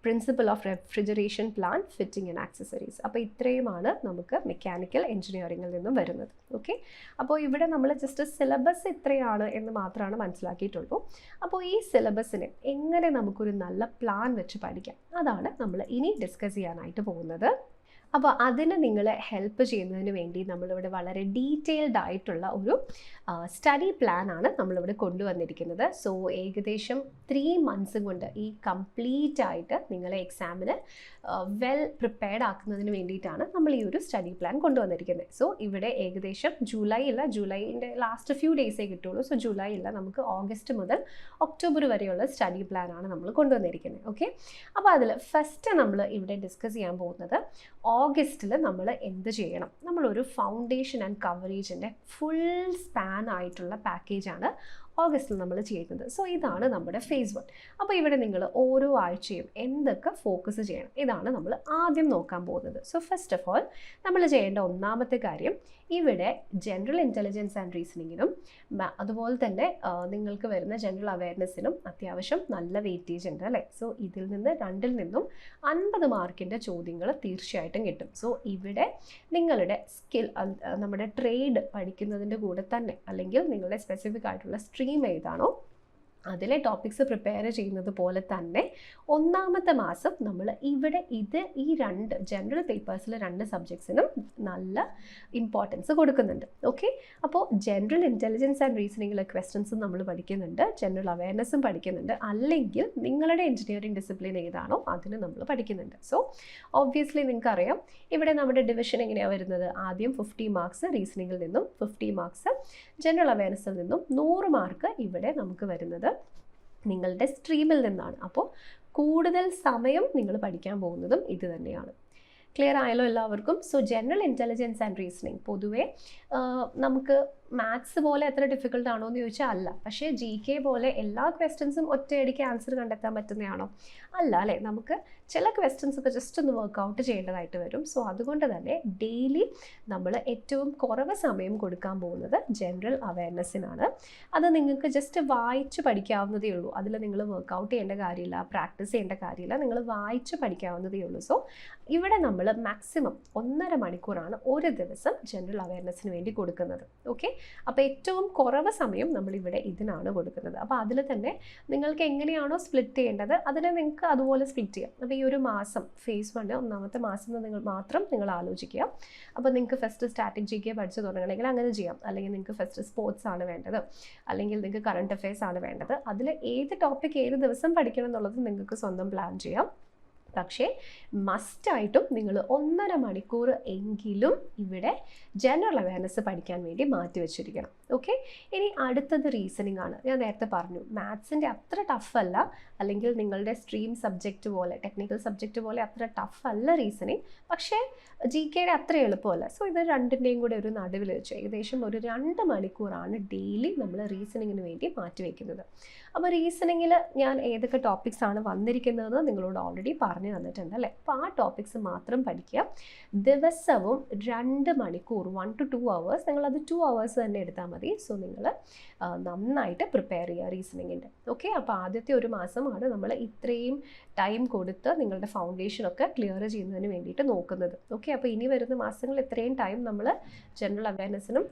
principle of refrigeration plant, fitting and accessories. അപ്പോൾ ഇത്രയുമാണ് നമുക്ക് മെക്കാനിക്കൽ എഞ്ചിനീയറിംഗിൽ നിന്നും വരുന്നത്. ഓക്കെ, അപ്പോൾ ഇവിടെ നമ്മൾ ജസ്റ്റ് സിലബസ് ഇത്രയാണ് എന്ന് മാത്രമാണ് മനസ്സിലാക്കിയിട്ടുള്ളൂ. അപ്പോൾ ഈ സിലബസിന് എങ്ങനെ നമുക്കൊരു നല്ല പ്ലാൻ വെച്ച് പഠിക്കാം, അതാണ് നമ്മൾ ഇനി ഡിസ്കസ് ചെയ്യാനായിട്ട് പോകുന്നത്. അപ്പോൾ അതിന് നിങ്ങളെ ഹെൽപ്പ് ചെയ്യുന്നതിന് വേണ്ടി നമ്മളിവിടെ വളരെ ഡീറ്റെയിൽഡ് ആയിട്ടുള്ള ഒരു സ്റ്റഡി പ്ലാനാണ് നമ്മളിവിടെ കൊണ്ടുവന്നിരിക്കുന്നത്. സോ ഏകദേശം 3 months കൊണ്ട് ഈ കംപ്ലീറ്റ് ആയിട്ട് നിങ്ങളെ എക്സാമിന് വെൽ പ്രിപ്പയർഡ് ആക്കുന്നതിന് വേണ്ടിയിട്ടാണ് നമ്മൾ ഈ ഒരു സ്റ്റഡി പ്ലാൻ കൊണ്ടുവന്നിരിക്കുന്നത്. സോ ഇവിടെ ഏകദേശം ജൂലൈൻ്റെ ലാസ്റ്റ് ഫ്യൂ ഡേയ്സേ കിട്ടുള്ളൂ. സോ ജൂലൈ ഇല്ല, നമുക്ക് ഓഗസ്റ്റ് മുതൽ ഒക്ടോബർ വരെയുള്ള സ്റ്റഡി പ്ലാനാണ് നമ്മൾ കൊണ്ടുവന്നിരിക്കുന്നത്. ഓക്കെ, അപ്പോൾ അതിൽ ഫസ്റ്റ് നമ്മൾ ഇവിടെ ഡിസ്കസ് ചെയ്യാൻ പോകുന്നത് ഓഗസ്റ്റിൽ നമ്മൾ എന്ത് ചെയ്യണം. നമ്മളൊരു ഫൗണ്ടേഷൻ ആൻഡ് കവറേജിൻ്റെ ഫുൾ സ്പാൻ ആയിട്ടുള്ള പാക്കേജാണ് ഓഗസ്റ്റിൽ നമ്മൾ ചെയ്യുന്നത്. സോ ഇതാണ് നമ്മുടെ ഫേസ് 1. അപ്പോൾ ഇവിടെ നിങ്ങൾ ഓരോ ആഴ്ചയും എന്തൊക്കെ ഫോക്കസ് ചെയ്യണം, ഇതാണ് നമ്മൾ ആദ്യം നോക്കാൻ പോകുന്നത്. സോ ഫസ്റ്റ് ഓഫ് ഓൾ നമ്മൾ ചെയ്യേണ്ട ഒന്നാമത്തെ കാര്യം, ഇവിടെ ജനറൽ ഇൻ്റലിജൻസ് ആൻഡ് റീസണിങ്ങിനും അതുപോലെ തന്നെ നിങ്ങൾക്ക് വരുന്ന ജനറൽ അവയർനെസ്സിനും അത്യാവശ്യം നല്ല വെയിറ്റേജ് ഉണ്ട് അല്ലേ. സോ ഇതിൽ നിന്ന് രണ്ടിൽ നിന്നും 50 മാർക്കിൻ്റെ ചോദ്യങ്ങൾ തീർച്ചയായിട്ടും കിട്ടും. സോ ഇവിടെ നിങ്ങളുടെ സ്കിൽ, നമ്മുടെ ട്രേഡ് പഠിക്കുന്നതിൻ്റെ കൂടെ തന്നെ അല്ലെങ്കിൽ നിങ്ങളുടെ സ്പെസിഫിക് ആയിട്ടുള്ള സ്ട്രീം ഏതാണോ അതിലെ ടോപ്പിക്സ് പ്രിപ്പയർ ചെയ്യുന്നത് പോലെ തന്നെ ഒന്നാമത്തെ മാസം നമ്മൾ ഇവിടെ ഈ 2 ജനറൽ പേപ്പേഴ്സിലെ 2 സബ്ജക്ട്സിനും നല്ല ഇമ്പോർട്ടൻസ് കൊടുക്കുന്നുണ്ട്. ഓക്കെ, അപ്പോൾ ജനറൽ ഇൻ്റലിജൻസ് ആൻഡ് റീസണിങ്ങിലെ ക്വസ്റ്റ്യൻസും നമ്മൾ പഠിക്കുന്നുണ്ട്, ജനറൽ അവയർനെസ്സും പഠിക്കുന്നുണ്ട്, അല്ലെങ്കിൽ നിങ്ങളുടെ എഞ്ചിനീയറിംഗ് ഡിസിപ്ലിൻ ഏതാണോ അതിന് നമ്മൾ പഠിക്കുന്നുണ്ട്. സോ ഒബ്വിയസ്ലി നിങ്ങൾക്കറിയാം ഇവിടെ നമ്മുടെ ഡിവിഷൻ എങ്ങനെയാണ് വരുന്നത്. ആദ്യം 50 മാർക്സ് റീസണിങ്ങിൽ നിന്നും, 50 മാർക്സ് ജനറൽ അവയർനെസ്സിൽ നിന്നും, 100 മാർക്ക് ഇവിടെ നമുക്ക് വരുന്നത് നിങ്ങളുടെ സ്ട്രീമിൽ നിന്നാണ്. അപ്പോൾ കൂടുതൽ സമയം നിങ്ങൾ പഠിക്കാൻ പോകുന്നതും ഇത് തന്നെയാണ്. ക്ലിയർ ആയല്ലോ എല്ലാവർക്കും? So general intelligence and reasoning പൊതുവേ നമുക്ക് മാത്സ് പോലെ എത്ര ഡിഫിക്കൽട്ട് ആണോ എന്ന് ചോദിച്ചാൽ അല്ല. പക്ഷേ GK പോലെ എല്ലാ ക്വസ്റ്റ്യൻസും ഒറ്റയടിക്ക് ആൻസർ കണ്ടെത്താൻ പറ്റുന്നതാണോ? അല്ല അല്ലേ. നമുക്ക് ചില ക്വസ്റ്റ്യൻസ് ഒക്കെ ജസ്റ്റ് ഒന്ന് വർക്കൗട്ട് ചെയ്യേണ്ടതായിട്ട് വരും. സോ അതുകൊണ്ട് തന്നെ ഡെയിലി നമ്മൾ ഏറ്റവും കുറവ് സമയം കൊടുക്കാൻ പോകുന്നത് ജനറൽ അവയർനെസ്സിനാണ്. അത് നിങ്ങൾക്ക് ജസ്റ്റ് വായിച്ച് പഠിക്കാവുന്നതേ ഉള്ളൂ. അതിൽ നിങ്ങൾ വർക്കൗട്ട് ചെയ്യേണ്ട കാര്യമില്ല, പ്രാക്ടീസ് ചെയ്യേണ്ട കാര്യമില്ല, നിങ്ങൾ വായിച്ച് പഠിക്കാവുന്നതേ ഉള്ളൂ. സോ ഇവിടെ നമ്മൾ മാക്സിമം 1.5 മണിക്കൂറാണ് ഒരു ദിവസം ജനറൽ അവയർനെസ്സിന് വേണ്ടി കൊടുക്കുന്നത്. ഓക്കെ, അപ്പോൾ ഏറ്റവും കുറവ് സമയം നമ്മളിവിടെ ഇതിനാണ് കൊടുക്കുന്നത്. അപ്പോൾ അതിൽ തന്നെ നിങ്ങൾക്ക് എങ്ങനെയാണോ സ്പ്ലിറ്റ് ചെയ്യേണ്ടത് അതിനെ നിങ്ങൾക്ക് അതുപോലെ സ്പ്ലിറ്റ് ചെയ്യാം. അപ്പോൾ ഈ ഒരു മാസം ഫേസ് 1 ഒന്നാമത്തെ മാസം നിങ്ങൾ ആലോചിക്കുക. അപ്പോൾ നിങ്ങൾക്ക് ഫസ്റ്റ് സ്റ്റാറ്റിക് GK പഠിച്ച് തുടങ്ങണമെങ്കിൽ അങ്ങനെ ചെയ്യാം. അല്ലെങ്കിൽ നിങ്ങൾക്ക് ഫസ്റ്റ് സ്പോർട്സ് ആണ് വേണ്ടത്, അല്ലെങ്കിൽ നിങ്ങൾക്ക് കറണ്ട് അഫയേഴ്സ് ആണ് വേണ്ടത്. അതിൽ ഏത് ടോപ്പിക് ഏത് ദിവസം പഠിക്കണം എന്നുള്ളത് നിങ്ങൾക്ക് സ്വന്തം പ്ലാൻ ചെയ്യാം. പക്ഷേ മസ്റ്റായിട്ടും നിങ്ങൾ 1.5 മണിക്കൂർ എങ്കിലും ഇവിടെ ജനറൽ അവയർനെസ് പഠിക്കാൻ വേണ്ടി മാറ്റി വെച്ചിരിക്കണം. ഓക്കെ, ഇനി അടുത്തത് റീസണിങ് ആണ്. ഞാൻ നേരത്തെ പറഞ്ഞു മാത്സിൻ്റെ അത്ര ടഫ് അല്ല, അല്ലെങ്കിൽ നിങ്ങളുടെ സ്ട്രീം സബ്ജക്റ്റ് പോലെ ടെക്നിക്കൽ സബ്ജക്റ്റ് പോലെ അത്ര ടഫ് അല്ല റീസണിങ്, പക്ഷേ GKയുടെ അത്ര എളുപ്പമല്ല. സോ ഇത് രണ്ടിൻ്റെയും കൂടെ ഒരു നടുവിൽ വെച്ച് ഏകദേശം ഒരു 2 മണിക്കൂറാണ് ഡെയിലി നമ്മൾ റീസണിങ്ങിന് വേണ്ടി മാറ്റി വയ്ക്കുന്നത്. അപ്പോൾ റീസണിങ്ങിൽ ഞാൻ ഏതൊക്കെ ടോപ്പിക്സ് ആണ് വന്നിരിക്കുന്നതെന്ന് നിങ്ങളോട് ഓൾറെഡി പറഞ്ഞു തന്നിട്ടുണ്ട് അല്ലേ. അപ്പോൾ ആ ടോപ്പിക്സ് മാത്രം പഠിക്കുക. ദിവസവും 2 മണിക്കൂർ 1 to 2 hours, നിങ്ങളത് 2 hours തന്നെ എടുത്താൽ മതി. സോ നിങ്ങൾ നന്നായിട്ട് പ്രിപ്പയർ ചെയ്യുക റീസണിങ്ങിൻ്റെ. ഓക്കെ, അപ്പോൾ ആദ്യത്തെ ഒരു മാസമാണ് നമ്മൾ ഇത്രയും ടൈം കൊടുത്ത് നിങ്ങളുടെ ഫൗണ്ടേഷനൊക്കെ ക്ലിയർ ചെയ്യുന്നതിന് വേണ്ടിയിട്ട് നോക്കുന്നത്. ഓക്കെ, അപ്പോൾ ഇനി വരുന്ന മാസങ്ങളിൽ ഇത്രയും ടൈം നമ്മൾ ജനറൽ അവയർനെസ്സിനും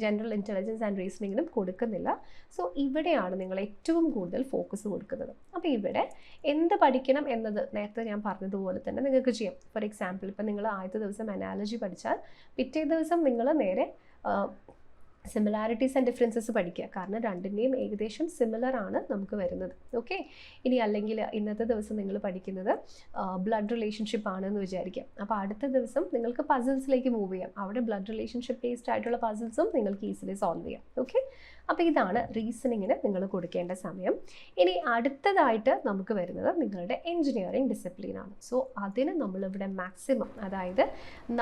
ജനറൽ ഇൻ്റലിജൻസ് ആൻഡ് റീസണിങ്ങിനും കൊടുക്കുന്നില്ല. സോ ഇവിടെയാണ് നിങ്ങൾ ഏറ്റവും കൂടുതൽ ഫോക്കസ് കൊടുക്കുന്നത്. അപ്പോൾ ഇവിടെ എന്ത് പഠിക്കണം എന്നത് നേരത്തെ ഞാൻ പറഞ്ഞതുപോലെ തന്നെ നിങ്ങൾക്ക് ചെയ്യാം. ഫോർ എക്സാമ്പിൾ, ഇപ്പം നിങ്ങൾ ആദ്യത്തെ ദിവസം അനാലജി പഠിച്ചാൽ പിറ്റേ ദിവസം നിങ്ങൾ നേരെ സിമിലാരിറ്റീസ് ആൻഡ് ഡിഫറൻസസ് പഠിക്കുക. കാരണം രണ്ടിൻ്റെയും ഏകദേശം സിമിലർ ആണ് നമുക്ക് വരുന്നത്. ഓക്കെ, ഇനി അല്ലെങ്കിൽ ഇന്നത്തെ ദിവസം നിങ്ങൾ പഠിക്കുന്നത് ബ്ലഡ് റിലേഷൻഷിപ്പ് ആണെന്ന് വിചാരിക്കാം. അപ്പോൾ അടുത്ത ദിവസം നിങ്ങൾക്ക് പസിൽസിലേക്ക് മൂവ് ചെയ്യാം. അവിടെ ബ്ലഡ് റിലേഷൻഷിപ്പ് ബേസ്ഡ് ആയിട്ടുള്ള പസിൽസും നിങ്ങൾക്ക് ഈസിലി സോൾവ് ചെയ്യാം. ഓക്കെ, അപ്പോൾ ഇതാണ് റീസണിങ്ങിന് നിങ്ങൾ കൊടുക്കേണ്ട സമയം. ഇനി അടുത്തതായിട്ട് നമുക്ക് വരുന്നത് നിങ്ങളുടെ എൻജിനീയറിംഗ് ഡിസിപ്ലിനാണ്. സോ അതിന് നമ്മളിവിടെ മാക്സിമം, അതായത്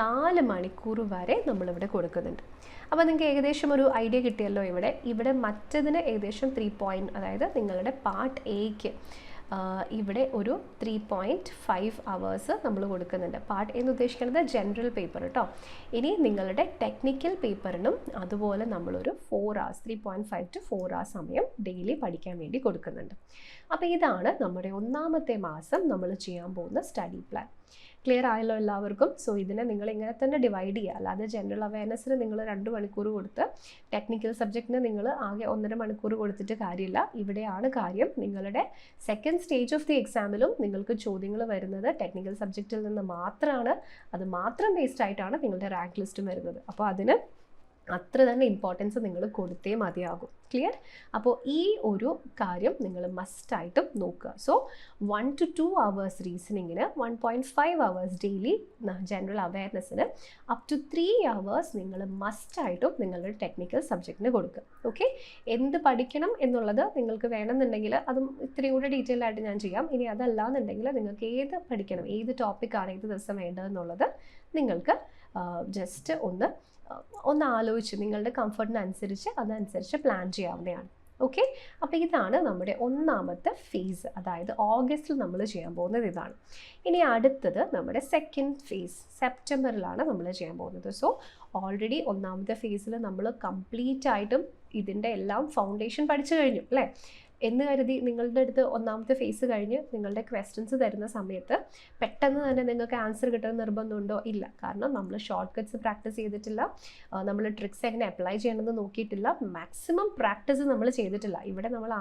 4 മണിക്കൂർ വരെ നമ്മളിവിടെ കൊടുക്കുന്നുണ്ട്. അപ്പോൾ നിങ്ങൾക്ക് ഏകദേശം ഒരു ഐഡിയ കിട്ടിയല്ലോ. ഇവിടെ മറ്റതിന് ഏകദേശം 3 അതായത് നിങ്ങളുടെ പാർട്ട് എക്ക് ഇവിടെ ഒരു 3.5 hours നമ്മൾ കൊടുക്കുന്നുണ്ട്. പാർട്ട് എന്ന് ഉദ്ദേശിക്കുന്നത് ജനറൽ പേപ്പർ കേട്ടോ. ഇനി നിങ്ങളുടെ ടെക്നിക്കൽ പേപ്പറിനും അതുപോലെ നമ്മളൊരു 4 hours 3.5 to 4 hours സമയം ഡെയിലി പഠിക്കാൻ വേണ്ടി കൊടുക്കുന്നുണ്ട്. അപ്പോൾ ഇതാണ് നമ്മുടെ ഒന്നാമത്തെ മാസം നമ്മൾ ചെയ്യാൻ പോകുന്ന സ്റ്റഡി പ്ലാൻ. ക്ലിയർ ആയല്ലോ എല്ലാവർക്കും? സോ ഇതിനെ നിങ്ങൾ ഇങ്ങനെ തന്നെ ഡിവൈഡ് ചെയ്യുക. അല്ലാതെ ജനറൽ അവയർനെസ്സിന് നിങ്ങൾ 2 മണിക്കൂർ കൊടുത്ത് ടെക്നിക്കൽ സബ്ജക്റ്റിന് നിങ്ങൾ ആകെ 1.5 മണിക്കൂർ കൊടുത്തിട്ട് കാര്യമില്ല. ഇവിടെയാണ് കാര്യം. നിങ്ങളുടെ സെക്കൻഡ് സ്റ്റേജ് ഓഫ് ദി എക്സാമിലും നിങ്ങൾക്ക് ചോദ്യങ്ങൾ വരുന്നത് ടെക്നിക്കൽ സബ്ജക്റ്റിൽ നിന്ന് മാത്രമാണ്. അത് മാത്രം ബേസ്ഡ് ആയിട്ടാണ് നിങ്ങളുടെ റാങ്ക് ലിസ്റ്റും വരുന്നത്. അപ്പോൾ അതിന് അത്ര തന്നെ ഇമ്പോർട്ടൻസ് നിങ്ങൾ കൊടുത്തേ മതിയാകും. ക്ലിയർ? അപ്പോൾ ഈ ഒരു കാര്യം നിങ്ങൾ മസ്റ്റായിട്ടും നോക്കുക. സോ 1 to 2 hours റീസണിങ്ങിന്, 1.5 hours ഡെയിലി ജനറൽ അവയർനെസ്സിന്, അപ് ടു 3 hours നിങ്ങൾ മസ്റ്റായിട്ടും നിങ്ങളുടെ ടെക്നിക്കൽ സബ്ജക്റ്റിന് കൊടുക്കുക. ഓക്കെ, എന്ത് പഠിക്കണം എന്നുള്ളത് നിങ്ങൾക്ക് വേണമെന്നുണ്ടെങ്കിൽ അതും ഇത്രയും കൂടെ ഡീറ്റെയിൽ ആയിട്ട് ഞാൻ ചെയ്യാം. ഇനി അതല്ലാന്നുണ്ടെങ്കിൽ നിങ്ങൾക്ക് ഏത് പഠിക്കണം, ഏത് ടോപ്പിക്കാണ് ഏത് ദിവസം വേണ്ടതെന്നുള്ളത് നിങ്ങൾക്ക് ജസ്റ്റ് ഒന്ന് ആലോചിച്ച് നിങ്ങളുടെ കംഫർട്ടിനനുസരിച്ച് അതനുസരിച്ച് പ്ലാൻ ചെയ്യാവുന്നതാണ്. ഓക്കെ, അപ്പോൾ ഇതാണ് നമ്മുടെ ഒന്നാമത്തെ ഫേസ്. അതായത് ഓഗസ്റ്റിൽ നമ്മൾ ചെയ്യാൻ പോകുന്നത് ഇതാണ്. ഇനി അടുത്തത് നമ്മുടെ സെക്കൻഡ് ഫേസ് സെപ്റ്റംബറിലാണ് നമ്മൾ ചെയ്യാൻ പോകുന്നത്. സോ ഓൾറെഡി ഒന്നാമത്തെ ഫേസിൽ നമ്മൾ കംപ്ലീറ്റ് ആയിട്ടും ഇതിൻ്റെ എല്ലാം ഫൗണ്ടേഷൻ പഠിച്ചു കഴിഞ്ഞു അല്ലേ എന്ന് കരുതി നിങ്ങളുടെ അടുത്ത് ഒന്നാമത്തെ ഫേസ് കഴിഞ്ഞ് നിങ്ങളുടെ ക്വസ്റ്റ്യൻസ് തരുന്ന സമയത്ത് പെട്ടെന്ന് തന്നെ നിങ്ങൾക്ക് ആൻസർ കിട്ടുന്ന നിർബന്ധമുണ്ടോ? ഇല്ല. കാരണം നമ്മൾ ഷോർട്ട് കട്ട്സ് പ്രാക്ടീസ് ചെയ്തിട്ടില്ല, നമ്മൾ ട്രിക്സ് എങ്ങനെ അപ്ലൈ ചെയ്യണമെന്ന് നോക്കിയിട്ടില്ല, മാക്സിമം പ്രാക്ടീസ് നമ്മൾ ചെയ്തിട്ടില്ല. ഇവിടെ നമ്മൾ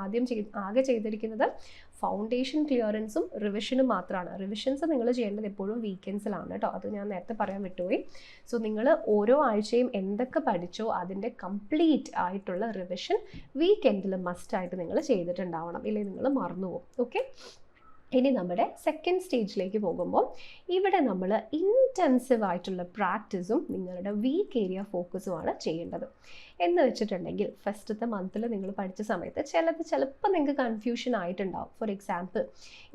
ആകെ ചെയ്തിരിക്കുന്നത് ഫൗണ്ടേഷൻ ക്ലിയറൻസും റിവിഷനും മാത്രമാണ്. റിവിഷൻസ് നിങ്ങൾ ചെയ്യേണ്ടത് എപ്പോഴും വീക്കെൻഡ്സിലാണ് കേട്ടോ. അത് ഞാൻ നേരത്തെ പറയാൻ വിട്ടുപോയി. സോ നിങ്ങൾ ഓരോ ആഴ്ചയും എന്തൊക്കെ പഠിച്ചോ അതിൻ്റെ കംപ്ലീറ്റ് ആയിട്ടുള്ള റിവിഷൻ വീക്കെൻഡിൽ മസ്റ്റായിട്ട് നിങ്ങൾ ചെയ്തിട്ടുണ്ടാവണം, ഇല്ലെങ്കിൽ നിങ്ങൾ മറന്നുപോകും. ഓക്കെ, ഇനി നമ്മുടെ സെക്കൻഡ് സ്റ്റേജിലേക്ക് പോകുമ്പോൾ ഇവിടെ നമ്മൾ ഇൻറ്റൻസീവ് ആയിട്ടുള്ള പ്രാക്ടീസും നിങ്ങളുടെ വീക്ക് ഏരിയ ഫോക്കസുമാണ് ചെയ്യേണ്ടത്. എന്ന് വെച്ചിട്ടുണ്ടെങ്കിൽ ഫസ്റ്റത്തെ മന്തിൽ നിങ്ങൾ പഠിച്ച സമയത്ത് ചിലപ്പോൾ നിങ്ങൾക്ക് കൺഫ്യൂഷൻ ആയിട്ടുണ്ടാവും. ഫോർ എക്സാമ്പിൾ,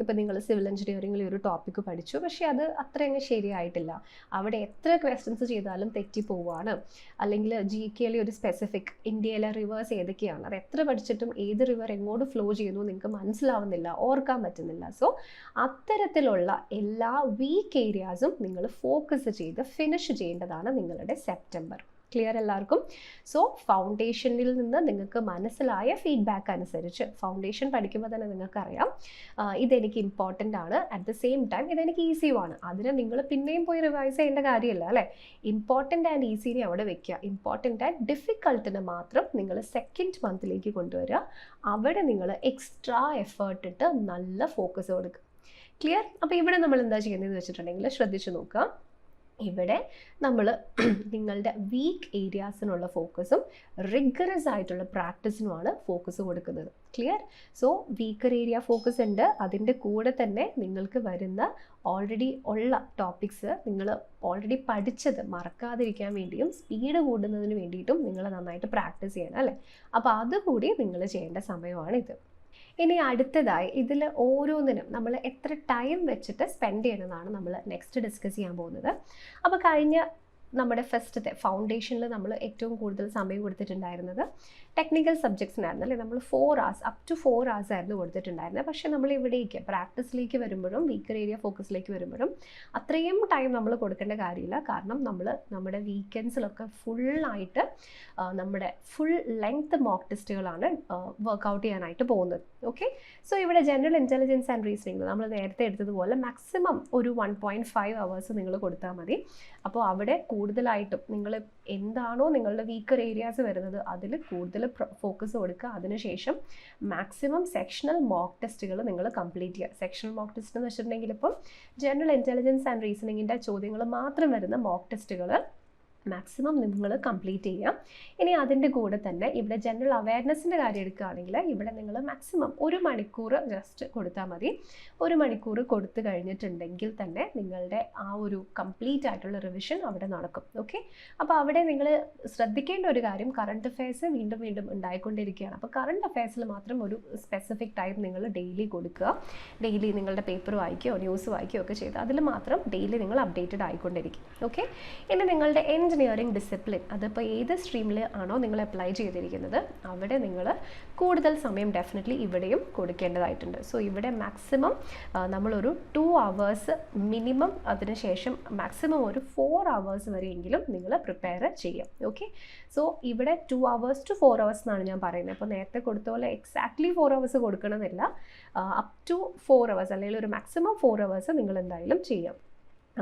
ഇപ്പോൾ നിങ്ങൾ സിവിൽ എഞ്ചിനീയറിംഗിൽ ഒരു ടോപ്പിക്ക് പഠിച്ചു, പക്ഷേ അത് അത്രയങ്ങ് ശരിയായിട്ടില്ല. അവിടെ എത്ര ക്വസ്റ്റ്യൻസ് ചെയ്താലും തെറ്റിപ്പോവാണ്. അല്ലെങ്കിൽ GKയിലെ ഒരു സ്പെസിഫിക് ഇന്ത്യയിലെ റിവേഴ്സ് ഏതൊക്കെയാണ്, അത് എത്ര പഠിച്ചിട്ടും ഏത് റിവർ എങ്ങോട്ട് ഫ്ലോ ചെയ്യുന്നു നിങ്ങൾക്ക് മനസ്സിലാവുന്നില്ല, ഓർക്കാൻ പറ്റുന്നില്ല. സോ അത്തരത്തിലുള്ള എല്ലാ വീക്ക് ഏരിയാസും നിങ്ങൾ ഫോക്കസ് ചെയ്ത് ഫിനിഷ് ചെയ്യേണ്ടതാണ് നിങ്ങളുടെ സെപ്റ്റംബർ. ക്ലിയർ എല്ലാവർക്കും? സോ ഫൗണ്ടേഷനിൽ നിന്ന് നിങ്ങൾക്ക് മനസ്സിലായ ഫീഡ്ബാക്ക് അനുസരിച്ച്, ഫൗണ്ടേഷൻ പഠിക്കുമ്പോൾ തന്നെ നിങ്ങൾക്കറിയാം ഇതെനിക്ക് ഇമ്പോർട്ടൻ്റ് ആണ്, അറ്റ് ദ സെയിം ടൈം ഇതെനിക്ക് ഈസിയുമാണ്. അതിനെ നിങ്ങൾ പിന്നെയും പോയി റിവൈസ് ചെയ്യേണ്ട കാര്യമില്ല അല്ലേ. ഇമ്പോർട്ടൻ്റ് ആൻഡ് ഈസിനെ അവിടെ വെക്കുക. ഇമ്പോർട്ടൻ്റ് ആൻഡ് ഡിഫിക്കൾട്ടിന് മാത്രം നിങ്ങൾ സെക്കൻഡ് മന്തിലേക്ക് കൊണ്ടുവരിക. അവിടെ നിങ്ങൾ എക്സ്ട്രാ എഫേർട്ട് ഇട്ട് നല്ല ഫോക്കസ് കൊടുക്കുക. ക്ലിയർ? അപ്പോൾ ഇവിടെ നമ്മൾ എന്താ ചെയ്യുന്നതെന്ന് വെച്ചിട്ടുണ്ടെങ്കിൽ ശ്രദ്ധിച്ച് നോക്കുക. ഇവിടെ നമ്മൾ നിങ്ങളുടെ വീക്ക് ഏരിയാസിനുള്ള ഫോക്കസും റിഗറസ് ആയിട്ടുള്ള പ്രാക്ടീസിനുമാണ് ഫോക്കസ് കൊടുക്കുന്നത്. Clear? So weaker area focus ഉണ്ട്, അതിൻ്റെ കൂടെ തന്നെ നിങ്ങൾക്ക് വരുന്ന ഓൾറെഡി ഉള്ള ടോപ്പിക്സ് നിങ്ങൾ ഓൾറെഡി പഠിച്ചത് മറക്കാതിരിക്കാൻ വേണ്ടിയും സ്പീഡ് കൂടുന്നതിന് വേണ്ടിയിട്ടും നിങ്ങൾ നന്നായിട്ട് പ്രാക്ടീസ് ചെയ്യണം അല്ലേ. അപ്പോൾ അതുകൂടി നിങ്ങൾ ചെയ്യേണ്ട സമയമാണിത്. ഇനി അടുത്തതായി ഇതിൽ ഓരോന്നിനും നമ്മൾ എത്ര ടൈം വെച്ചിട്ട് സ്പെൻഡ് ചെയ്യണമെന്നാണ് നമ്മൾ നെക്സ്റ്റ് ഡിസ്കസ് ചെയ്യാൻ പോകുന്നത്. അപ്പോൾ കഴിഞ്ഞ നമ്മുടെ ഫസ്റ്റത്തെ ഫൗണ്ടേഷനിൽ നമ്മൾ ഏറ്റവും കൂടുതൽ സമയം കൊടുത്തിട്ടുണ്ടായിരുന്നത് ടെക്നിക്കൽ സബ്ജക്ട്സിനായിരുന്നു അല്ലേ. നമ്മൾ 4 hours അപ് ടു 4 hours ആയിരുന്നു കൊടുത്തിട്ടുണ്ടായിരുന്നത്. പക്ഷേ നമ്മൾ ഇവിടേക്ക് പ്രാക്ടീസിലേക്ക് വരുമ്പോഴും വീക്കർ ഏരിയ ഫോക്കസിലേക്ക് വരുമ്പോഴും അത്രയും ടൈം നമ്മൾ കൊടുക്കേണ്ട കാര്യമില്ല. കാരണം നമ്മൾ നമ്മുടെ വീക്കെൻഡ്സിലൊക്കെ ഫുള്ളായിട്ട് നമ്മുടെ ഫുൾ ലെങ്ത് മോക്ക് ടെസ്റ്റുകളാണ് വർക്കൗട്ട് ചെയ്യാനായിട്ട് പോകുന്നത്. ഓക്കെ, സോ ഇവിടെ ജനറൽ ഇൻ്റലിജൻസ് ആൻഡ് റീസണിംഗ് നമ്മൾ നേരത്തെ എടുത്തതുപോലെ മാക്സിമം ഒരു 1.5 hours നിങ്ങൾ കൊടുത്താൽ മതി. അപ്പോൾ അവിടെ കൂടുതലായിട്ടും നിങ്ങൾ എന്താണോ നിങ്ങളുടെ വീക്കർ ഏരിയാസ് വരുന്നത് അതിൽ കൂടുതൽ ഫോക്കസ് കൊടുക്കുക. അതിനുശേഷം മാക്സിമം സെക്ഷണൽ മോക്ക് ടെസ്റ്റുകൾ നിങ്ങൾ കംപ്ലീറ്റ് ചെയ്യുക. സെക്ഷണൽ മോക്ക് ടെസ്റ്റ് എന്ന് വെച്ചിട്ടുണ്ടെങ്കിൽ ഇപ്പം ജനറൽ ഇൻ്റലിജൻസ് ആൻഡ് റീസണിങ്ങിൻ്റെ ചോദ്യങ്ങൾ മാത്രം വരുന്ന മോക്ക് ടെസ്റ്റുകൾ മാക്സിമം നിങ്ങൾ കംപ്ലീറ്റ് ചെയ്യാം. ഇനി അതിൻ്റെ കൂടെ തന്നെ ഇവിടെ ജനറൽ അവയർനെസ്സിൻ്റെ കാര്യം എടുക്കുകയാണെങ്കിൽ ഇവിടെ നിങ്ങൾ മാക്സിമം 1 മണിക്കൂർ ജസ്റ്റ് കൊടുത്താൽ മതി. 1 മണിക്കൂർ കൊടുത്തു കഴിഞ്ഞിട്ടുണ്ടെങ്കിൽ തന്നെ നിങ്ങളുടെ ആ ഒരു കംപ്ലീറ്റ് ആയിട്ടുള്ള റിവിഷൻ അവിടെ നടക്കും. ഓക്കെ, അപ്പോൾ അവിടെ നിങ്ങൾ ശ്രദ്ധിക്കേണ്ട ഒരു കാര്യം കറണ്ട് അഫെയർസ് വീണ്ടും വീണ്ടും ഉണ്ടായിക്കൊണ്ടിരിക്കുകയാണ്. അപ്പോൾ കറണ്ട് അഫെയർസിൽ മാത്രം ഒരു സ്പെസിഫിക് ടൈം നിങ്ങൾ ഡെയിലി കൊടുക്കുക. ഡെയിലി നിങ്ങളുടെ പേപ്പർ വായിക്കുകയോ ന്യൂസ് വായിക്കുകയോ ഒക്കെ ചെയ്ത് അതിൽ മാത്രം ഡെയിലി നിങ്ങൾ അപ്ഡേറ്റഡ് ആയിക്കൊണ്ടിരിക്കും. ഓക്കെ, ഇനി നിങ്ങളുടെ എഞ്ചിനീയറിംഗ് ഡിസിപ്ലിൻ അതിപ്പോൾ ഏത് സ്ട്രീമിൽ ആണോ നിങ്ങൾ അപ്ലൈ ചെയ്തിരിക്കുന്നത് അവിടെ നിങ്ങൾ കൂടുതൽ സമയം ഡെഫിനറ്റ്ലി ഇവിടെയും കൊടുക്കേണ്ടതായിട്ടുണ്ട്. സോ ഇവിടെ മാക്സിമം നമ്മളൊരു 2 hours മിനിമം, അതിനുശേഷം മാക്സിമം ഒരു 4 hours വരെയെങ്കിലും നിങ്ങൾ പ്രിപ്പയർ ചെയ്യാം. ഓക്കെ, സോ ഇവിടെ 2 hours to 4 hours എന്നാണ് ഞാൻ പറയുന്നത്. അപ്പോൾ നേരത്തെ കൊടുത്ത പോലെ എക്സാക്ട്ലി 4 hours കൊടുക്കണമെന്നില്ല. അപ് ടു 4 hours അല്ലെങ്കിൽ ഒരു മാക്സിമം 4 hours നിങ്ങൾ എന്തായാലും ചെയ്യാം.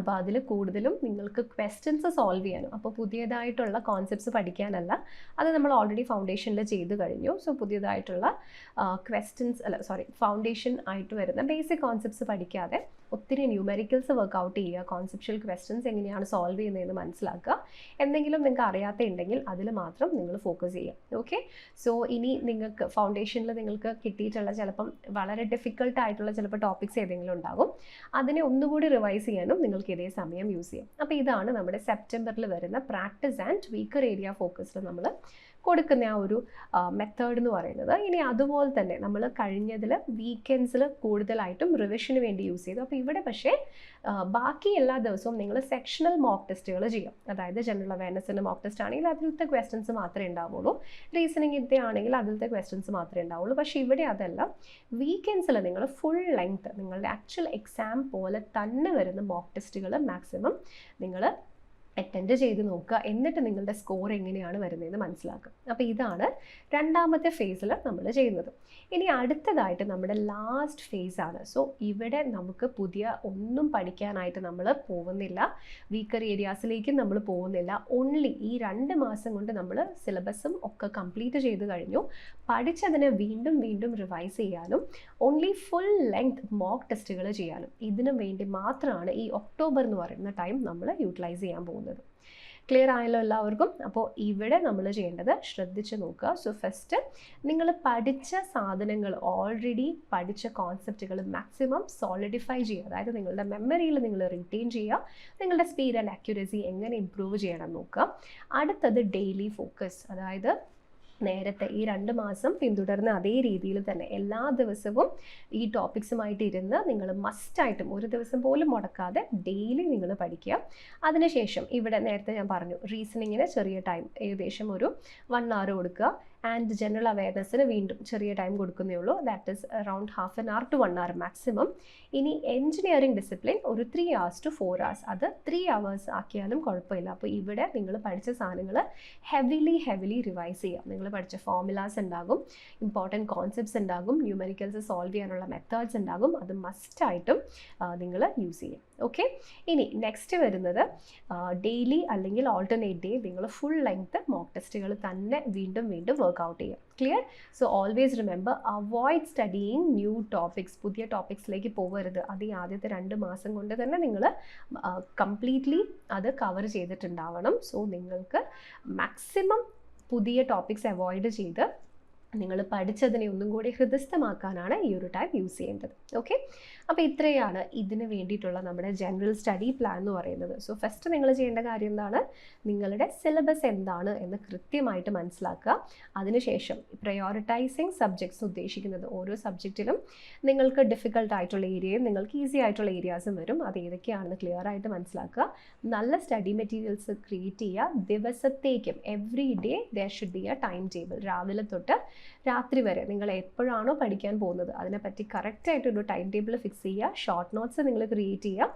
അപ്പോൾ അതിൽ കൂടുതലും നിങ്ങൾക്ക് ക്വസ്റ്റ്യൻസ് സോൾവ് ചെയ്യാനും, അപ്പോൾ പുതിയതായിട്ടുള്ള കോൺസെപ്റ്റ്സ് പഠിക്കാനല്ല, അത് നമ്മൾ ഓൾറെഡി ഫൗണ്ടേഷനിൽ ചെയ്ത് കഴിഞ്ഞു. സോ പുതിയതായിട്ടുള്ള ഫൗണ്ടേഷൻ ആയിട്ട് വരുന്ന ബേസിക് കോൺസെപ്റ്റ്സ് പഠിക്കാതെ ഒത്തിരി ന്യൂമെറിക്കൽസ് വർക്കൗട്ട് ചെയ്യുക, കോൺസെപ്ച്വൽ ക്വസ്റ്റ്യൻസ് എങ്ങനെയാണ് സോൾവ് ചെയ്യുന്നതെന്ന് മനസ്സിലാക്കുക. എന്തെങ്കിലും നിങ്ങൾക്ക് അറിയാത്തുണ്ടെങ്കിൽ അതിൽ മാത്രം നിങ്ങൾ ഫോക്കസ് ചെയ്യുക. ഓക്കെ, സോ ഇനി നിങ്ങൾക്ക് ഫൗണ്ടേഷനിൽ നിങ്ങൾക്ക് കിട്ടിയിട്ടുള്ള ചിലപ്പം വളരെ ഡിഫിക്കൽട്ടായിട്ടുള്ള ചിലപ്പോൾ ടോപ്പിക്സ് ഏതെങ്കിലും ഉണ്ടാകും, അതിനെ ഒന്നുകൂടി റിവൈസ് ചെയ്യാനും നിങ്ങൾക്ക് ഇതേ സമയം യൂസ് ചെയ്യാം. അപ്പോൾ ഇതാണ് നമ്മുടെ സെപ്റ്റംബറിൽ വരുന്ന പ്രാക്ടീസ് ആൻഡ് വീക്കർ ഏരിയ ഫോക്കസിൽ നമ്മൾ കൊടുക്കുന്ന ആ ഒരു മെത്തേഡ് എന്ന് പറയുന്നത്. ഇനി അതുപോലെ തന്നെ നമ്മൾ കഴിഞ്ഞതിൽ വീക്കെൻഡ്സിൽ കൂടുതലായിട്ടും റിവിഷന് വേണ്ടി യൂസ് ചെയ്തു. അപ്പോൾ ഇവിടെ പക്ഷേ ബാക്കി എല്ലാ ദിവസവും നിങ്ങൾ സെക്ഷണൽ മോക്ക് ടെസ്റ്റുകൾ ചെയ്യാം. അതായത് ജനറൽ അവയർനെസ്സിൻ്റെ മോക്ക് ടെസ്റ്റ് ആണെങ്കിൽ അതിലത്തെ ക്വസ്റ്റ്യൻസ് മാത്രമേ ഉണ്ടാവുള്ളൂ, റീസണിങ്ങിൻ്റെ ആണെങ്കിൽ അതിലത്തെ ക്വസ്റ്റ്യൻസ് മാത്രമേ ഉണ്ടാവുള്ളൂ. പക്ഷേ ഇവിടെ അതല്ല, വീക്കെൻഡ്സിൽ നിങ്ങൾ ഫുൾ ലെങ്ത് നിങ്ങളുടെ ആക്ച്വൽ എക്സാം പോലെ തന്നെ വരുന്ന മോക്ക് ടെസ്റ്റുകൾ മാക്സിമം നിങ്ങൾ അറ്റൻഡ് ചെയ്ത് നോക്കുക. എന്നിട്ട് നിങ്ങളുടെ സ്കോർ എങ്ങനെയാണ് വരുന്നതെന്ന് മനസ്സിലാക്കുക. അപ്പോൾ ഇതാണ് രണ്ടാമത്തെ ഫേസിൽ നമ്മൾ ചെയ്യുന്നത്. ഇനി അടുത്തതായിട്ട് നമ്മുടെ ലാസ്റ്റ് ഫേസാണ്. സോ ഇവിടെ നമുക്ക് പുതിയ ഒന്നും പഠിക്കാനായിട്ട് നമ്മൾ പോകുന്നില്ല, വീക്കർ ഏരിയാസിലേക്കും നമ്മൾ പോകുന്നില്ല. ഓൺലി ഈ 2 മാസം കൊണ്ട് നമ്മൾ സിലബസും ഒക്കെ കംപ്ലീറ്റ് ചെയ്ത് കഴിഞ്ഞു. പഠിച്ചതിനെ വീണ്ടും വീണ്ടും റിവൈസ് ചെയ്യാനും ഓൺലി ഫുൾ ലെങ്ത് മോക്ക് ടെസ്റ്റുകൾ ചെയ്യാനും ഇതിനു വേണ്ടി മാത്രമാണ് ഈ ഒക്ടോബർ എന്ന് പറയുന്ന ടൈം നമ്മൾ യൂട്ടിലൈസ് ചെയ്യാൻ പോകുന്നത്. ക്ലിയർ ആയല്ലോ എല്ലാവർക്കും? അപ്പോൾ ഇവിടെ നമ്മൾ ചെയ്യേണ്ടത് ശ്രദ്ധിച്ച് നോക്കുക. സോ ഫസ്റ്റ് നിങ്ങൾ പഠിച്ച സാധനങ്ങൾ, ഓൾറെഡി പഠിച്ച കോൺസെപ്റ്റുകൾ മാക്സിമം സോളിഡിഫൈ ചെയ്യുക. അതായത് നിങ്ങളുടെ മെമ്മറിയിൽ നിങ്ങൾ റിറ്റെയിൻ ചെയ്യുക. നിങ്ങളുടെ സ്പീഡ് ആൻഡ് അക്യുറസി എങ്ങനെ ഇമ്പ്രൂവ് ചെയ്യണം നോക്കുക. അടുത്തത് ഡെയിലി ഫോക്കസ്. അതായത് നേരത്തെ ഈ 2 മാസം പിന്തുടർന്ന അതേ രീതിയിൽ തന്നെ എല്ലാ ദിവസവും ഈ ടോപ്പിക്സുമായിട്ട് ഇരുന്ന് നിങ്ങൾ മസ്റ്റായിട്ടും ഒരു ദിവസം പോലും മുടക്കാതെ ഡെയിലി നിങ്ങൾ പഠിക്കുക. അതിനുശേഷം ഇവിടെ നേരത്തെ ഞാൻ പറഞ്ഞു റീസണിങ്ങിന് ചെറിയ ടൈം, ഏകദേശം ഒരു 1 hour കൊടുക്കുക. ആൻഡ് ജനറൽ അവയർനെസ്സിന് വീണ്ടും ചെറിയ ടൈം കൊടുക്കുന്നേ ഉള്ളൂ, that is around ½ an hour to 1 hour maximum. ഇനി എഞ്ചിനീയറിംഗ് ഡിസിപ്ലിൻ ഒരു 3 hours to 4 hours, അത് 3 hours ആക്കിയാലും കുഴപ്പമില്ല. അപ്പോൾ ഇവിടെ നിങ്ങൾ പഠിച്ച സാധനങ്ങൾ ഹെവിലി റിവൈസ് ചെയ്യാം. നിങ്ങൾ പഠിച്ച ഫോർമുലാസ് ഉണ്ടാകും, ഇമ്പോർട്ടൻറ്റ് കോൺസെപ്റ്റ്സ് ഉണ്ടാകും, ന്യൂമെറിക്കൽസ് സോൾവ് ചെയ്യാനുള്ള മെത്തേഡ്സ് ഉണ്ടാകും. അത് മസ്റ്റായിട്ടും നിങ്ങൾ യൂസ് ചെയ്യാം. ഓക്കെ. ഇനി നെക്സ്റ്റ് വരുന്നത് ഡെയിലി അല്ലെങ്കിൽ ഓൾട്ടർനേറ്റ് ഡേ നിങ്ങൾ ഫുൾ ലെങ്ത് മോക്ക് ടെസ്റ്റുകൾ തന്നെ വീണ്ടും വീണ്ടും വർക്ക്ഔട്ട് ചെയ്യുക. Clear? So always remember, avoid studying new topics. പുതിയ ടോപ്പിക്സിലേക്ക് പോകരുത്. അത് ഈ ആദ്യത്തെ 2 മാസം കൊണ്ട് തന്നെ നിങ്ങൾ കംപ്ലീറ്റ്ലി അത് കവർ ചെയ്തിട്ടുണ്ടാവണം. സോ നിങ്ങൾക്ക് മാക്സിമം പുതിയ ടോപ്പിക്സ് അവോയ്ഡ് ചെയ്ത് നിങ്ങൾ പഠിച്ചതിനെ ഒന്നും കൂടി ഹൃദയസ്ഥമാക്കാനാണ് ഈ ഒരു ടൈം യൂസ് ചെയ്യേണ്ടത്. ഓക്കെ. അപ്പോൾ ഇത്രയാണ് ഇതിന് വേണ്ടിയിട്ടുള്ള നമ്മുടെ ജനറൽ സ്റ്റഡി പ്ലാൻ എന്ന് പറയുന്നത്. സോ ഫസ്റ്റ് നിങ്ങൾ ചെയ്യേണ്ട കാര്യം എന്താണ്? നിങ്ങളുടെ സിലബസ് എന്താണ് എന്ന് കൃത്യമായിട്ട് മനസ്സിലാക്കുക. അതിനുശേഷം പ്രയോറിറ്റൈസിങ് സബ്ജക്ട്സ് ഉദ്ദേശിക്കുന്നത് ഓരോ സബ്ജക്റ്റിലും നിങ്ങൾക്ക് ഡിഫിക്കൽട്ട് ആയിട്ടുള്ള ഏരിയയും നിങ്ങൾക്ക് ഈസി ആയിട്ടുള്ള ഏരിയാസും വരും. അത് ഏതൊക്കെയാണെന്ന് ക്ലിയർ ആയിട്ട് മനസ്സിലാക്കുക. നല്ല സ്റ്റഡി മെറ്റീരിയൽസ് ക്രിയേറ്റ് ചെയ്യുക. ദിവസത്തേക്കും every day there should be a time table. രാവിലെ തൊട്ട് രാത്രി വരെ നിങ്ങൾ എപ്പോഴാണോ പഠിക്കാൻ പോകുന്നത് അതിനെപ്പറ്റി കറക്റ്റായിട്ടൊരു ടൈം ടേബിൾ ഫിക്സ് ചെയ്യുക. ഷോർട്ട് നോട്ട്സ് നിങ്ങൾ ക്രിയേറ്റ് ചെയ്യുക.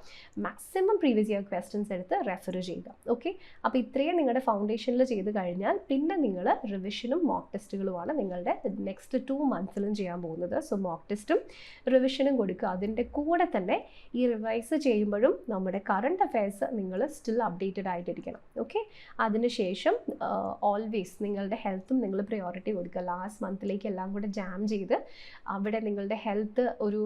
മാക്സിമം പ്രീവിയസ് ഇയർ ക്വസ്റ്റ്യൻസ് എടുത്ത് റെഫർ ചെയ്യുക. ഓക്കെ. അപ്പോൾ ഇത്രയും നിങ്ങളുടെ ഫൗണ്ടേഷനിൽ ചെയ്ത് കഴിഞ്ഞാൽ പിന്നെ നിങ്ങൾ റിവിഷനും മോക്ക് ടെസ്റ്റുകളുമാണ് നിങ്ങളുടെ നെക്സ്റ്റ് 2 മന്ത്സിലും ചെയ്യാൻ പോകുന്നത്. സോ മോക്ക് ടെസ്റ്റും റിവിഷനും കൊടുക്കുക. അതിൻ്റെ കൂടെ തന്നെ ഈ റിവൈസ് ചെയ്യുമ്പോഴും നമ്മുടെ കറണ്ട് അഫെയർസ് നിങ്ങൾ സ്റ്റിൽ അപ്ഡേറ്റഡ് ആയിട്ടിരിക്കണം. ഓക്കെ. അതിനുശേഷം ഓൾവേസ് നിങ്ങളുടെ ഹെൽത്തും നിങ്ങൾ പ്രയോറിറ്റി കൊടുക്കുക. ലാസ്റ്റ് മന്തിലേക്ക് എല്ലാം കൂടെ ജാം ചെയ്ത് അവിടെ നിങ്ങളുടെ ഹെൽത്ത് ഒരു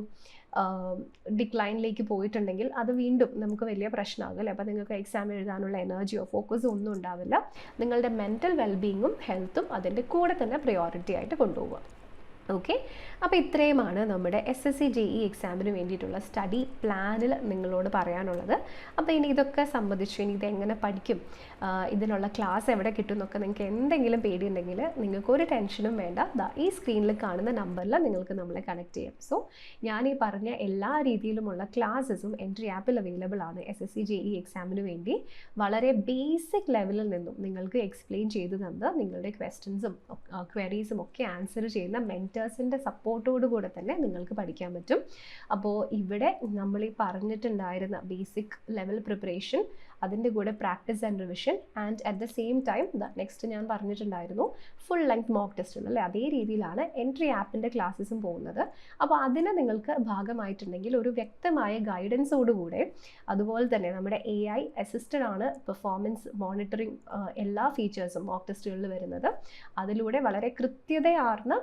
ഡിക്ലൈനിലേക്ക് പോയിട്ടുണ്ടെങ്കിൽ അത് വീണ്ടും നമുക്ക് വലിയ പ്രശ്നമാകും അല്ലേ. അപ്പോൾ നിങ്ങൾക്ക് എക്സാം എഴുതാനുള്ള എനർജിയോ ഫോക്കസോ ഒന്നും ഉണ്ടാവില്ല. നിങ്ങളുടെ മെൻ്റൽ വെൽബീയിങ്ങും ഹെൽത്തും അതിൻ്റെ കൂടെ തന്നെ പ്രയോറിറ്റി ആയിട്ട് കൊണ്ടുപോവുക. ഓക്കെ. അപ്പോൾ ഇത്രയുമാണ് നമ്മുടെ SSC JEE എക്സാമിന് വേണ്ടിയിട്ടുള്ള സ്റ്റഡി പ്ലാനിൽ നിങ്ങളോട് പറയാനുള്ളത്. അപ്പോൾ ഇനി ഇതൊക്കെ സംബന്ധിച്ച് ഇനി ഇതെങ്ങനെ പഠിക്കും, ഇതിനുള്ള ക്ലാസ് എവിടെ കിട്ടും എന്നൊക്കെ നിങ്ങൾക്ക് എന്തെങ്കിലും പേടിയുണ്ടെങ്കിൽ നിങ്ങൾക്ക് ഒരു ടെൻഷനും വേണ്ട. ഈ സ്ക്രീനിൽ കാണുന്ന നമ്പറിൽ നിങ്ങൾക്ക് നമ്മളെ കണക്ട് ചെയ്യാം. സോ ഞാൻ ഈ പറഞ്ഞ എല്ലാ രീതിയിലുമുള്ള ക്ലാസ്സസും എൻട്രി ആപ്പിൽ അവൈലബിൾ ആണ്. SSC JEE എക്സാമിന് വേണ്ടി വളരെ ബേസിക് ലെവലിൽ നിന്നും നിങ്ങൾക്ക് എക്സ്പ്ലെയിൻ ചെയ്തു തന്ന് നിങ്ങളുടെ ക്വസ്റ്റ്യൻസും ക്വയറീസും ഒക്കെ ആൻസർ ചെയ്യുന്ന മെൻറ്റേഴ്സിൻ്റെ സപ്പോർട്ടോടു കൂടെ തന്നെ നിങ്ങൾക്ക് പഠിക്കാൻ പറ്റും. അപ്പോൾ ഇവിടെ നമ്മൾ ഈ പറഞ്ഞിട്ടുണ്ടായിരുന്ന ബേസിക് ലെവൽ പ്രിപ്പറേഷൻ, അതിൻ്റെ കൂടെ practice and revision and at the same time next ഞാൻ പറഞ്ഞിട്ടുണ്ടായിരുന്നു ഫുൾ ലെങ്ത് മോക്ക് ടെസ്റ്റ് അല്ലേ, അതേ രീതിയിലാണ് എൻട്രി ആപ്പിൻ്റെ ക്ലാസ്സസും പോകുന്നത്. അപ്പോൾ അതിന് നിങ്ങൾക്ക് ഭാഗമായിട്ടുണ്ടെങ്കിൽ ഒരു വ്യക്തമായ ഗൈഡൻസോടുകൂടെ, അതുപോലെ തന്നെ നമ്മുടെ AI അസിസ്റ്റഡ് ആണ് പെർഫോമൻസ് മോണിറ്ററിങ് എല്ലാ ഫീച്ചേഴ്സും മോക്ക് ടെസ്റ്റുകളിൽ വരുന്നത്. അതിലൂടെ വളരെ കൃത്യതയാർന്ന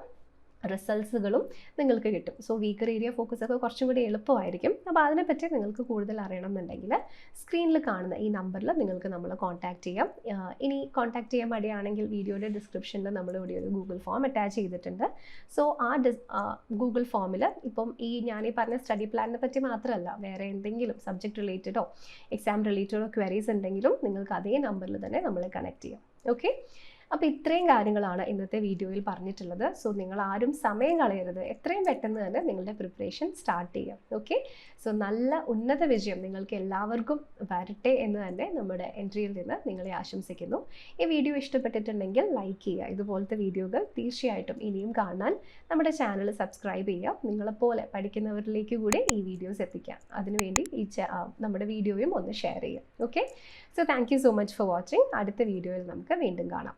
റിസൾട്ട്സുകളും നിങ്ങൾക്ക് കിട്ടും. സോ വീക്കർ ഏരിയ ഫോക്കസ് ഒക്കെ കുറച്ചും കൂടി എളുപ്പമായിരിക്കും. അപ്പോൾ അതിനെപ്പറ്റി നിങ്ങൾക്ക് കൂടുതൽ അറിയണം എന്നുണ്ടെങ്കിൽ സ്ക്രീനിൽ കാണുന്ന ഈ നമ്പറിൽ നിങ്ങൾക്ക് നമ്മളെ കോൺടാക്ട് ചെയ്യാം. ഇനി കോൺടാക്ട് ചെയ്യാൻ മടിയാണെങ്കിൽ വീഡിയോയുടെ ഡിസ്ക്രിപ്ഷനിൽ നമ്മളിവിടെ ഒരു ഗൂഗിൾ ഫോം അറ്റാച്ച് ചെയ്തിട്ടുണ്ട്. സോ ആ ഗൂഗിൾ ഫോമിൽ ഇപ്പം ഞാൻ ഈ പറഞ്ഞ സ്റ്റഡി പ്ലാനിനെ പറ്റി മാത്രമല്ല വേറെ എന്തെങ്കിലും സബ്ജക്റ്റ് റിലേറ്റഡോ എക്സാം റിലേറ്റഡോ ക്വയറീസ് ഉണ്ടെങ്കിലും നിങ്ങൾക്ക് അതേ നമ്പറിൽ തന്നെ നമ്മളെ കണക്ട് ചെയ്യാം. ഓക്കെ. അപ്പോൾ ഇത്രയും കാര്യങ്ങളാണ് ഇന്നത്തെ വീഡിയോയിൽ പറഞ്ഞിട്ടുള്ളത്. സോ നിങ്ങൾ ആരും സമയം കളയരുത്. എത്രയും പെട്ടെന്ന് തന്നെ നിങ്ങളുടെ പ്രിപ്പറേഷൻ സ്റ്റാർട്ട് ചെയ്യാം. ഓക്കെ. സോ നല്ല ഉന്നത വിജയം നിങ്ങൾക്ക് എല്ലാവർക്കും വരട്ടെ എന്ന് തന്നെ നമ്മുടെ എൻട്രിയിൽ നിന്ന് നിങ്ങളെ ആശംസിക്കുന്നു. ഈ വീഡിയോ ഇഷ്ടപ്പെട്ടിട്ടുണ്ടെങ്കിൽ ലൈക്ക് ചെയ്യുക. ഇതുപോലത്തെ വീഡിയോകൾ തീർച്ചയായിട്ടും ഇനിയും കാണാൻ നമ്മുടെ ചാനൽ സബ്സ്ക്രൈബ് ചെയ്യുക. നിങ്ങളെപ്പോലെ പഠിക്കുന്നവരിലേക്ക് കൂടി ഈ വീഡിയോസ് എത്തിക്കാം. അതിനുവേണ്ടി നമ്മുടെ വീഡിയോയും ഒന്ന് ഷെയർ ചെയ്യുക. Okay. So thank you so much for watching. അടുത്ത വീഡിയോയിൽ നമുക്ക് വീണ്ടും കാണാം.